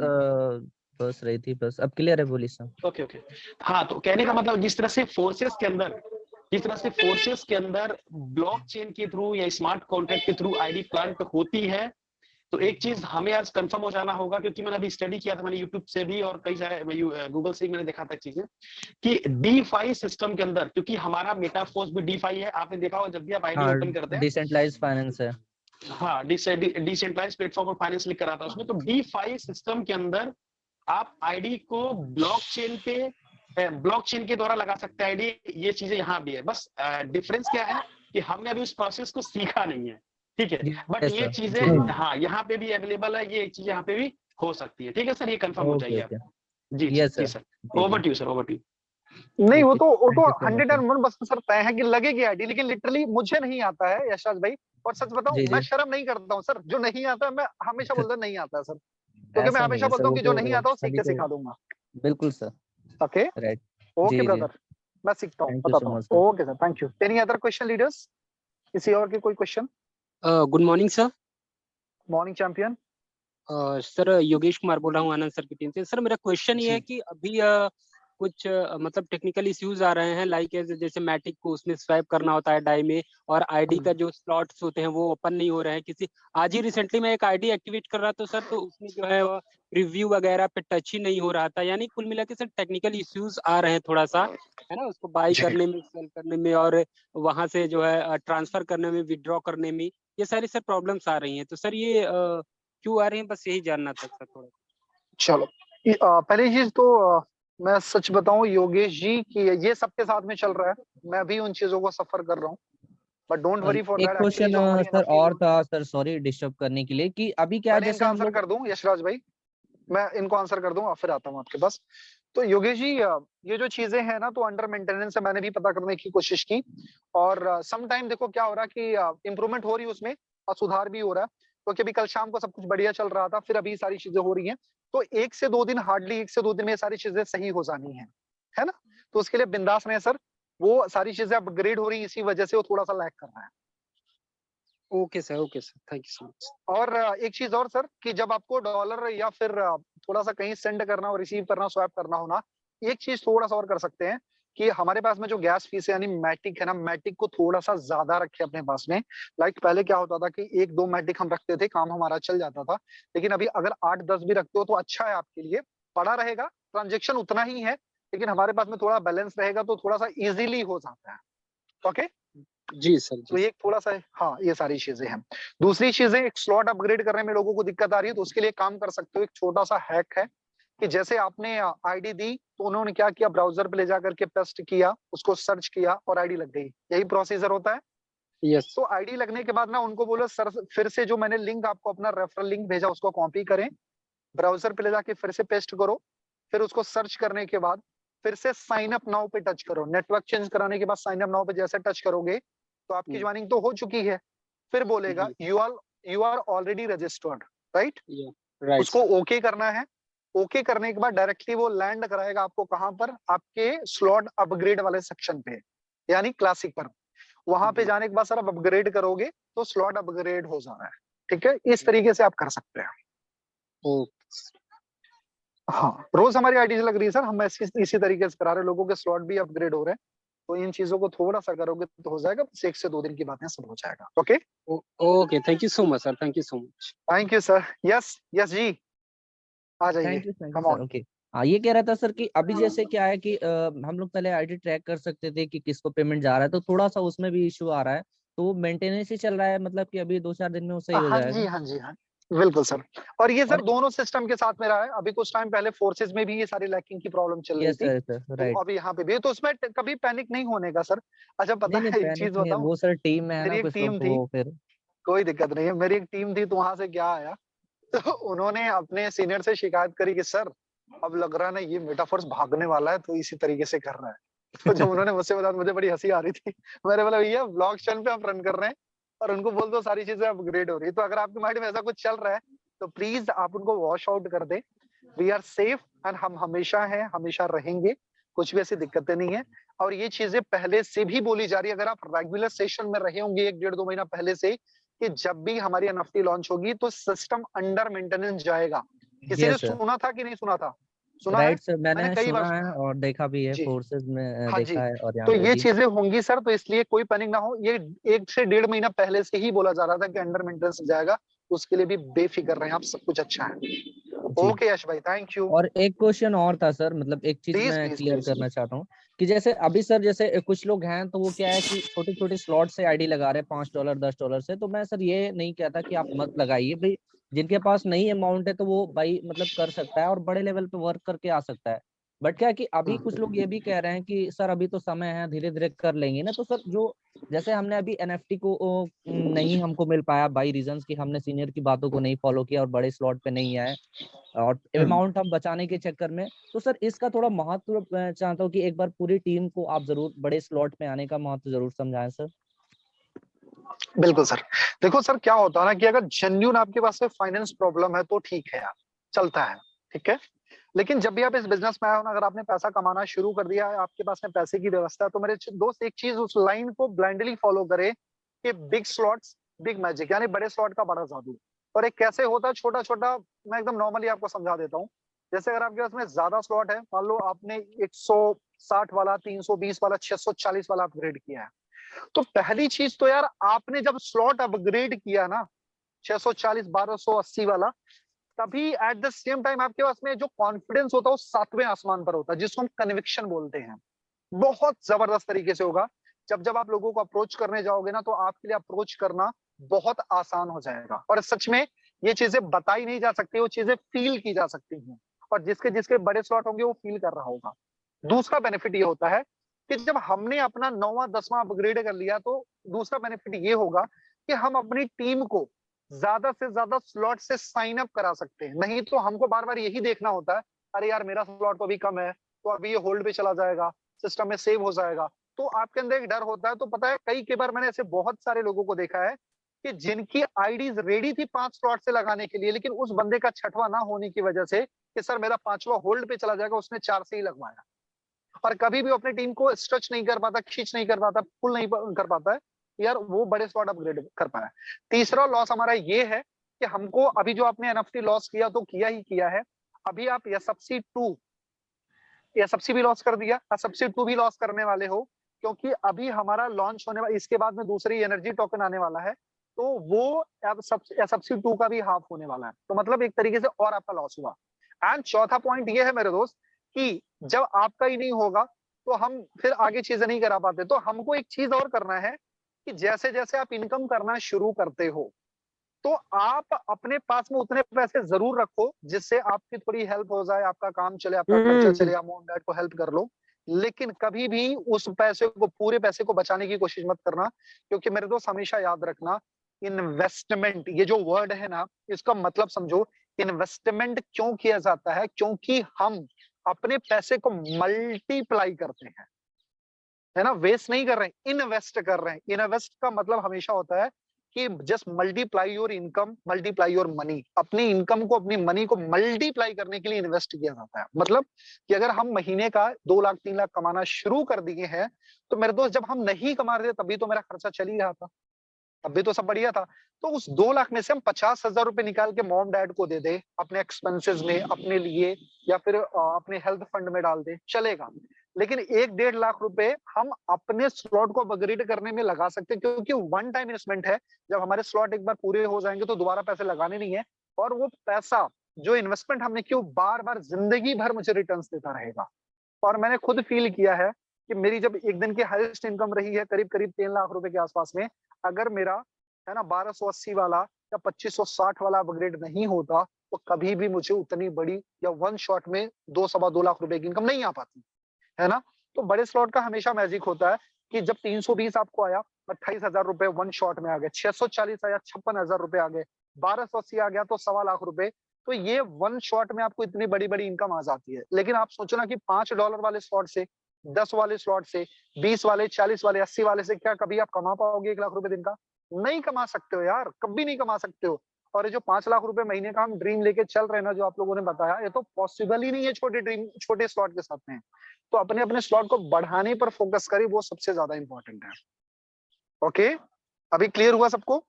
B: बस रही थी, बस अब क्लियर है, बोली सर।
C: Okay okay. हाँ, तो कहने का मतलब जिस तरह से फोर्सेस के अंदर ब्लॉकचेन के थ्रू या स्मार्ट कॉन्ट्रैक्ट के थ्रू आईडी प्लांट होती है, तो एक चीज हमें आज कंफर्म हो जाना होगा, क्योंकि मैंने अभी स्टडी किया था, मैंने यूट्यूब से भी और कई सारे गूगल से भी मैंने देखा था चीजें, कि डीफाई सिस्टम के अंदर, क्योंकि हमारा मेटाफोर्स भी डीफाई है, आपने देखा होगा जब भी आप आईडी
B: हाँ,
C: ओपन करते हैं।
B: डिसेंट्रलाइज्ड फाइनेंस है।
C: हाँ, डिसेंट्रलाइज्ड प्लेटफॉर्म और फाइनेंस लिख कर आता है उसमें। तो डीफाई सिस्टम के अंदर आप आईडी को ब्लॉकचेन के द्वारा लगा सकते हैं आईडी। ये चीजें यहाँ भी है, बस डिफरेंस क्या है कि हमने अभी उस प्रोसेस को सीखा नहीं है, ठीक है। बट
B: यस
C: ये
B: सर,
C: चीजें
B: जी जी।
C: हाँ यहाँ पे भी अवेलेबल है, ये चीजें यहाँ पे भी हो सकती है, ठीक है सर, ये कंफर्म हो
B: ओके
C: जाइए आप।
B: ओके।
C: जी जी
B: यस
C: जी
B: सर।
C: सर।
B: जी
C: ओवर
B: जी।
C: To you sir, over to you.
A: नहीं,
B: ओके,
A: वो तो
B: thank you so much sir.
A: 101 बस सर तय है कि लगेगी आईडी, लेकिन लिटरली मुझे नहीं आता है यशराज भाई। और सच
B: जी
A: बताऊं, मैं
B: जी।
A: शर्म नहीं करता हूँ सर, जो नहीं आता है मैं हमेशा बोलता हूं नहीं आता है सर, क्योंकि मैं
B: ऐसा नहीं
A: हमेशा
B: है सर,
A: बोलता हूँ
B: वो
A: कि जो नहीं
B: तो
A: आता वो सीख
B: सभी
A: के
B: को।
A: सिखा दूंगा।
B: बिल्कुल सर।
A: ओके।
B: राइट।
A: ओके
B: जी जी।
A: ब्रदर, मैं सीखता हूँ,
B: थैंक यू सो
A: बताता हूँ।
B: Much sir.
A: Okay sir, thank you. Any other question leaders? किसी और के कोई question?
D: Good morning sir.
A: Morning champion.
D: Sir Yogesh Kumar बोल रहा हूँ आनंद सर की टीम से। सर मेरा क्वेश्चन ये
A: जी।
D: है कि अभी कुछ मतलब टेक्निकल इश्यूज आ रहे हैं, लाइक जैसे मैटिक को उसमें स्वैप करना होता है डाई में, और आईडी का जो स्लॉट्स होते हैं वो ओपन नहीं हो रहे हैं। किसी आज ही रिसेंटली मैं एक आईडी एक्टिवेट कर रहा था सर, तो उसमें जो है वो रिव्यू वगैरह पे टच ही नहीं हो रहा था। यानी कुल मिला के सर टेक्निकल इश्यूज आ रहे हैं थोड़ा सा, है ना, उसको बाई करने में, सेल करने में, और वहां से जो है ट्रांसफर करने में, विड्रॉ करने में, ये सारी सर प्रॉब्लम्स आ रही हैं। तो सर ये क्यों आ रही हैं, बस यही जानना था सर थोड़ा।
A: चलो, पहली चीज तो मैं सच बताऊं योगेश जी कि ये सबके साथ में चल रहा है, मैं भी उन चीजों को सफर कर रहा हूँ। बट डोंट वरी फॉर
B: एक
A: दैट, एक्चुअली
B: क्वेश्चन
A: जो हमारी
B: सर
A: एनएफटी
B: और
A: रूल।
B: था सर, सॉरी डिस्टर्ब करने के लिए, कि अभी क्या
A: पहले
B: जैसे
A: इनका
B: हम
A: आंसर
B: लोग।
A: कर दूं यशराज भाई, मैं इनको आंसर कर दूं, फिर आता हूं आपके पास। तो योगेश जी, ये जो चीजें हैं ना, तो अंडर मेंटेनेंस है, मैंने भी पता करने की कोशिश की। और सम टाइम देखो क्या हो रहा है कि इंप्रूवमेंट हो रही है उसमें, और सुधार भी हो रहा है। क्योंकि अभी कल शाम को सब कुछ बढ़िया चल रहा था, फिर अभी सारी चीजें हो रही हैं। तो 1 से 2 दिन, हार्डली 1 से 2 दिन में ये सारी चीजें सही हो जानी है ना। तो उसके लिए बिंदास में सर, वो सारी चीजें अपग्रेड हो रही है, इसी वजह से वो थोड़ा सा लैग कर रहा है।
D: Okay sir, thank you so much.
A: और एक चीज और सर, कि जब आपको डॉलर या फिर थोड़ा सा कहीं सेंड करना हो, रिसीव करना, स्वैप करना हो ना, एक चीज थोड़ा सा और कर सकते हैं कि हमारे पास में जो गैस फीस है, यानी मैटिक है ना, मैटिक को थोड़ा सा ज्यादा रखे अपने पास में। लाइक पहले क्या होता था कि 1-2 मैटिक हम रखते थे, काम हमारा चल जाता था। लेकिन अभी अगर 8-10 भी रखते हो तो अच्छा है आपके लिए, पड़ा रहेगा, ट्रांजेक्शन उतना ही है, लेकिन हमारे पास में थोड़ा बैलेंस रहेगा तो थोड़ा सा इजीली हो जाता है। ओके।
D: जी सर, जी
A: तो ये
D: सर।
A: एक थोड़ा सा, हाँ, ये सारी चीजें हैं। दूसरी चीजें, एक स्लॉट अपग्रेड करने में लोगों को दिक्कत आ रही है, तो उसके लिए काम कर सकते हो, एक छोटा सा हैक है कि जैसे आपने आईडी दी तो उन्होंने क्या किया, ब्राउजर पे ले जाकर के पेस्ट किया, उसको सर्च किया और आईडी लग गई। यही प्रोसीजर होता है।
D: यस।
A: तो आईडी लगने के बाद ना उनको बोलो सर, फिर से जो मैंने लिंक आपको अपना रेफरल लिंक भेजा उसको कॉपी करें, ब्राउजर पे ले जाके फिर से पेस्ट करो, फिर उसको सर्च करने के बाद फिर से साइन अप नाउ पे टच करो। नेटवर्क चेंज कराने के बाद साइन अप नाउ पे जैसे टच करोगे तो आपकी ज्वाइनिंग तो हो चुकी है। फिर बोलेगा you are already registered, right?
D: Right
A: उसको ओके करना है। ओके करने के बाद डायरेक्टली वो लैंड कराएगा आपको कहां पर? आपके स्लॉट अपग्रेड वाले सेक्शन पे, यानी क्लासिक पर। वहां पे जाने के बाद सर आप अपग्रेड करोगे तो स्लॉट अपग्रेड हो जाना है, ठीक है? इस तरीके से आप कर सकते हैं। हाँ, रोज हमारी आईडी लग रही है सर, हम इसी तरीके से करा रहे हैं, लोगों के स्लॉट भी अपग्रेड हो रहे हैं। तो इन चीजों को थोड़ा सा करोगे तो हो जाएगा, बस 1 से 2 दिन की बातें, सब हो जाएगा। Okay
D: okay, thank you so much sir, thank you so much.
A: Thank you sir. Yes yes जी, आ जाइए,
B: thank you
A: come
B: sir.
A: On.
B: Okay, हाँ, ये कह रहा था सर कि अभी जैसे क्या है कि हम लोग पहले आईडी ट्रैक कर सकते थे कि किसको पेमेंट जा रहा है, तो थोड़ा सा उसमें भी इशू आ रहा है, तो वो मेंटेनेंस ही चल रहा है, मतलब कि अभी 2-4 दिन में वो सही हो
A: हाँ
B: जाएगा।
A: जी हाँ जी हाँ, बिल्कुल सर। और ये सर
B: और
A: दोनों सिस्टम के साथ में रहा है। अभी कुछ टाइम पहले फोर्सेज में भी ये सारी लैकिंग की प्रॉब्लम चल रही
B: यस
A: थी,
B: सर, सर
A: तो
B: राइट।
A: अब यहाँ पे भी, तो उसमें कभी पैनिक नहीं होने का सर। अच्छा पता
B: नहीं नहीं,
A: है एक
B: पैनिक
A: चीज
B: नहीं है,
A: बताऊं,
B: वो सर टीम में है ना
A: मेरी एक
B: कुछ लोग,
A: टीम
B: तो
A: थी,
B: वो फिर
A: कोई दिक्कत नहीं है, मेरी एक टीम थी, तो वहां से क्या आया, तो उन्होंने अपने सीनियर से शिकायत करी कि सर अब लग रहा है ना ये मेटाफोर्स भागने वाला है, तो इसी तरीके से कर रहा है। तो जब उन्होंने मुझसे बताया, मुझे बड़ी हंसी आ रही थी। मैंने बोला भैया ब्लॉक चेन पे आप रन कर रहे हैं और उनको बोल दो सारी चीजें अपग्रेड हो रही है, तो अगर आपके माइंड में ऐसा कुछ चल रहा है तो प्लीज आप उनको वॉश आउट कर दें। वी आर सेफ एंड हम हमेशा हैं, हमेशा रहेंगे, कुछ भी ऐसी दिक्कतें नहीं है। और ये चीजें पहले से भी बोली जा रही है, अगर आप रेगुलर सेशन में रहे होंगे 1-1.5-2 महीना पहले से, कि जब भी हमारी एनएफटी लॉन्च होगी तो सिस्टम अंडर मेंटेनेंस जाएगा। किसी ने
B: यस सर,
A: सुना था कि नहीं सुना था? सुना है,
B: राइट सर,
A: मैंने
B: मैंने
A: कई बार
B: सुना है
A: सुना है
B: और देखा भी है,
A: जी।
B: फोर्सेस में
A: हाँ जी,
B: देखा है और यहाँ
A: तो
B: पे
A: ये
B: भी।
A: चीजें होंगी सर, तो इसलिए कोई पैनिक ना हो। ये 1 से 1.5 महीना पहले से ही बोला जा रहा था कि अंडर मेंटेनेंस जाएगा, उसके लिए भी बेफिक्र रहे आप, सब कुछ अच्छा है।
B: जी,
A: ओके यश भाई, थैंक यू।
B: और एक क्वेश्चन और था सर, मतलब एक चीज
A: प्लीज
B: मैं
A: प्लीज
B: क्लियर
A: प्लीज।
B: करना चाहता हूँ कि जैसे अभी सर, जैसे कुछ लोग हैं तो वो क्या है कि छोटे छोटे स्लॉट से आईडी लगा रहे हैं, $5 $10 से, तो मैं सर ये नहीं कहता कि आप मत लगाइए भाई, जिनके पास नहीं अमाउंट है तो वो भाई मतलब कर सकता है और बड़े लेवल पे वर्क करके आ सकता है। बट क्या है कि अभी कुछ लोग ये भी कह रहे हैं कि सर अभी तो समय है, धीरे धीरे कर लेंगे ना, तो सर जो जैसे हमने अभी एनएफटी को नहीं हमको मिल पाया बाई रीजंस कि हमने सीनियर की बातों को नहीं फॉलो किया और बड़े स्लॉट पे नहीं आए, और अमाउंट हम बचाने के चक्कर में, तो सर इसका थोड़ा महत्व मैं चाहता हूँ कि एक बार पूरी टीम को आप जरूर बड़े स्लॉट में आने का महत्व जरूर समझाएं सर।
A: बिल्कुल सर। देखो सर क्या होता है ना कि अगर जेन्युइन आपके पास में फाइनेंस प्रॉब्लम है तो ठीक है यार, चलता है, ठीक है। लेकिन जब भी आप इस बिजनेस में आए हो ना, अगर आपने पैसा कमाना शुरू कर दिया है, आपके पास में पैसे की व्यवस्था है, तो मेरे दोस्त एक चीज उस लाइन को ब्लाइंडली फॉलो करे कि बिग स्लॉट्स बिग मैजिक, यानी बड़े स्लॉट का बड़ा जादू। और एक कैसे होता है छोटा छोटा, मैं एकदम नॉर्मली आपको समझा देता हूँ। जैसे अगर आपके पास में ज्यादा स्लॉट है, मान लो आपने 160 वाला, 320 वाला, 640 वाला अपग्रेड किया है, तो पहली चीज तो यार आपने जब स्लॉट अपग्रेड किया ना 640 1280 वाला, तभी एट द सेम टाइम आपके पास में जो कॉन्फिडेंस होता है वो 7वें आसमान पर होता है, जिसको हम कन्विक्शन बोलते हैं। बहुत जबरदस्त तरीके से होगा। जब जब आप लोगों को अप्रोच करने जाओगे ना, तो आपके लिए अप्रोच करना बहुत आसान हो जाएगा। और सच में ये चीजें बताई नहीं जा सकती, वो चीजें फील की जा सकती हैं, और जिसके जिसके बड़े स्लॉट होंगे वो फील कर रहा होगा। दूसरा बेनिफिट ये होता है कि जब हमने अपना 9वां 10वां अपग्रेड कर लिया, तो दूसरा बेनिफिट ये होगा कि हम अपनी टीम को ज्यादा से ज्यादा स्लॉट से साइन अप करा सकते हैं। नहीं तो हमको बार बार यही देखना होता है, अरे यार मेरा स्लॉट तो अभी कम है, तो अभी ये होल्ड पे चला जाएगा, सिस्टम में सेव हो जाएगा। तो आपके अंदर एक डर होता है। तो पता है कई बार मैंने ऐसे बहुत सारे लोगों को देखा है कि जिनकी आईडीज रेडी थी 5 स्लॉट से लगाने के लिए, लेकिन उस बंदे का 6वां ना होने की वजह से कि सर मेरा 5वां होल्ड पे चला जाएगा, उसने 4 से ही लगवाया। और कभी भी अपनी टीम को स्ट्रेच नहीं कर पाता, खींच नहीं कर पाता, पुल नहीं कर पाता है यार, वो बड़े स्लॉट अपग्रेड कर पाया। तीसरा लॉस हमारा ये है कि हमको अभी जो आपने एनएफटी लॉस किया तो किया ही किया है, अभी आप एसएफसी 2 एसएफसी भी लॉस कर दिया, एसएफसी 2 भी लॉस करने वाले हो, क्योंकि अभी हमारा लॉन्च होने वाला, इसके बाद में दूसरी एनर्जी टोकन आने वाला है, तो वो एसएफसी 2 का भी हाफ होने वाला है। तो मतलब एक तरीके से और आपका लॉस हुआ। एंड चौथा पॉइंट ये है मेरे दोस्त कि जब आपका ही नहीं होगा तो हम फिर आगे चीजें नहीं करा पाते। तो हमको एक चीज और करना है कि जैसे जैसे आप इनकम करना शुरू करते हो, तो आप अपने पास में उतने पैसे जरूर रखो जिससे आपकी थोड़ी हेल्प हो जाए, आपका काम चले, आपका खर्चा चले, आप मॉम डैड को हेल्प कर लो। लेकिन कभी भी उस पैसे को, पूरे पैसे को बचाने की कोशिश मत करना, क्योंकि मेरे दोस्त हमेशा याद रखना, इन्वेस्टमेंट ये जो वर्ड है ना, इसका मतलब समझो। इन्वेस्टमेंट क्यों किया जाता है? क्योंकि हम अपने पैसे को मल्टीप्लाई करते हैं, है ना, वेस्ट नहीं कर रहे हैं, इन्वेस्ट कर रहे हैं। इन्वेस्ट का मतलब हमेशा होता है कि just multiply your income, multiply your money. अपनी इनकम को, अपनी मनी को मल्टीप्लाई करने के लिए इन्वेस्ट किया जाता है। मतलब कि अगर हम महीने का 2 लाख 3 लाख कमाना शुरू कर दिए हैं, तो मेरे दोस्त जब हम नहीं कमा रहे थे तभी तो मेरा खर्चा चल ही रहा था, तब भी तो सब बढ़िया था। तो उस 2 लाख में से हम 50,000 रुपए निकाल के मॉम डैड को दे दे अपने एक्सपेंसेस में, अपने लिए, या फिर अपने हेल्थ फंड में डाल दे, चलेगा। लेकिन 1-1.5 लाख रुपए हम अपने स्लॉट को अपग्रेड करने में लगा सकते हैं, क्योंकि वन टाइम इन्वेस्टमेंट है। जब हमारे स्लॉट एक बार पूरे हो जाएंगे तो दोबारा पैसे लगाने नहीं है, और वो पैसा जो इन्वेस्टमेंट हमने किया बार बार जिंदगी भर मुझे रिटर्न्स देता रहेगा। और मैंने खुद फील किया है कि मेरी जब एक दिन की हाईएस्ट इनकम रही है करीब करीब 3 लाख रुपए के आसपास में, अगर मेरा है ना 1280 वाला या 2560 वाला अपग्रेड नहीं होता, तो कभी भी मुझे उतनी बड़ी या वन शॉट में 2-2.25 लाख रुपए की इनकम नहीं आ पाती, है ना। तो बड़े स्लॉट का हमेशा मैजिक होता है कि जब 320 आपको आया, 28,000 रुपए वन शॉट में आ गए, 640 आया, 56,000 रुपए आ गए, 1280 आ गया तो $1.25 लाख। तो ये वन शॉट में आपको इतनी बड़ी बड़ी इनकम आ जाती है। लेकिन आप सोचो ना कि $5 वाले स्लॉट से, 10 वाले स्लॉट से, 20 वाले, 40 वाले, 80 वाले से क्या कभी आप कमा पाओगे 1 लाख रुपए दिन का? नहीं कमा सकते हो यार, कभी नहीं कमा सकते हो। और ये जो 5 लाख रुपए महीने का हम ड्रीम लेके चल रहे हैं ना, जो आप लोगों ने बताया, ये तो पॉसिबल ही नहीं है छोटे ड्रीम, छोटे स्लॉट के साथ में। तो अपने अपने स्लॉट को बढ़ाने पर फोकस करें, वो सबसे ज्यादा इंपॉर्टेंट है। ओके, अभी क्लियर हुआ सबको?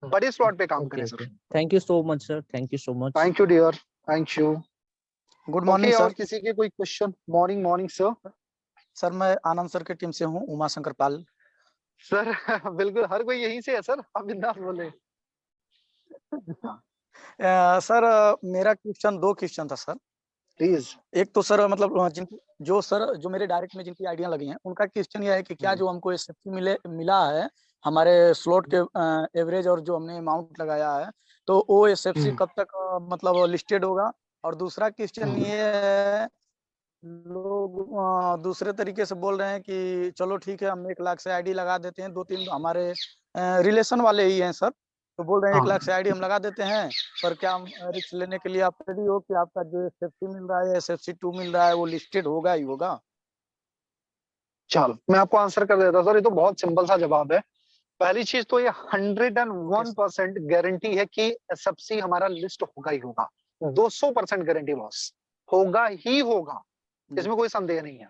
A: बड़े स्लॉट पे काम करें sir.
B: Thank you so much sir, thank you so much.
A: Thank you dear, thank you.
E: Good morning
A: और
E: सर।
A: किसी के कोई question? Morning morning sir.
E: Sir मैं आनंद सर की टीम से हूँ, उमा शंकर पाल।
A: सर बिल्कुल, हर कोई यहीं से है सर, आप बिंदास बोले।
E: सर मेरा क्वेश्चन, 2 क्वेश्चन था सर।
A: प्लीज।
E: एक तो सर मतलब जो मेरे डायरेक्ट में जिनकी आइडिया लगी हैं, उनका क्वेश्चन यह है कि क्या जो हमको एसएफसी मिला है हमारे स्लॉट के एवरेज और जो हमने अमाउंट लगाया है, तो वो एसएफसी कब तक मतलब लिस्टेड होगा? और दूसरा क्वेश्चन ये है, लोग दूसरे तरीके से बोल रहे हैं कि चलो ठीक है, हम 1 लाख से आईडी लगा देते हैं। 2-3 हमारे रिलेशन वाले ही हैं सर, तो बोल रहे हैं 1 लाख से आईडी हम लगा देते हैं, पर क्या हम रिस्क लेने के लिए आप रेडी हो कि आपका जो एसएफसी मिल रहा है, एसएफसी 2 मिल रहा है, वो लिस्टेड होगा ही होगा?
A: चलो मैं आपको आंसर कर देता हूँ सर, ये तो बहुत सिंपल सा जवाब है। पहली चीज तो ये 101% गारंटी है कि एसएफसी हमारा लिस्ट होगा ही होगा। 200% गारंटी बॉस, होगा ही होगा, इसमें कोई संदेह नहीं है।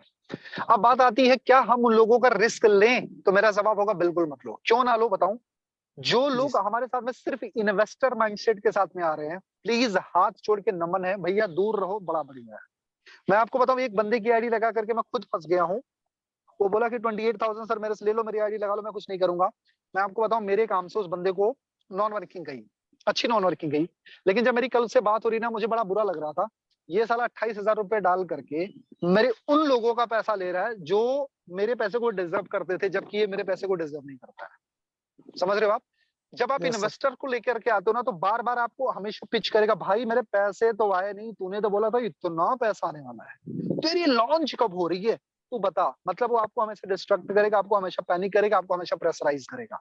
A: अब बात आती है क्या हम उन लोगों का रिस्क लें, तो मेरा जवाब होगा बिल्कुल मत लो। क्यों ना लो बताऊं? जो लोग हमारे साथ में सिर्फ इन्वेस्टर माइंडसेट के साथ में आ रहे हैं, प्लीज हाथ जोड़ के नमन है भैया, दूर रहो, बड़ा बढ़िया है। मैं आपको बताऊं, एक बंदे की आईडी लगा करके मैं खुद फंस गया हूं। वो बोला कि 28,000 सर मेरे से ले लो, मेरी आईडी लगा लो, मैं कुछ नहीं करूंगा। मैं आपको बताऊं, मेरे काम से उस बंदे को नॉन वर्किंग गई, अच्छी नॉन वर्किंग गई। लेकिन जब मेरी कल से बात हो रही ना, मुझे बड़ा बुरा लग रहा था। ये साला 28,000 रुपए डाल करके मेरे उन लोगों का पैसा ले रहा है जो मेरे पैसे को डिजर्व करते थे, जबकि ये मेरे पैसे को डिजर्व नहीं करता है। समझ रहे हो आप? जब आप इन्वेस्टर को लेकर के आते हो ना, तो बार बार आपको हमेशा पिच करेगा, भाई मेरे पैसे तो आए नहीं, तूने तो बोला था इतना पैसा आने वाला है, तेरी लॉन्च कब हो रही है, तू बता। मतलब वो आपको हमेशा डिस्ट्रैक्ट करेगा, आपको हमेशा पैनिक करेगा, आपको हमेशा प्रेशराइज करेगा।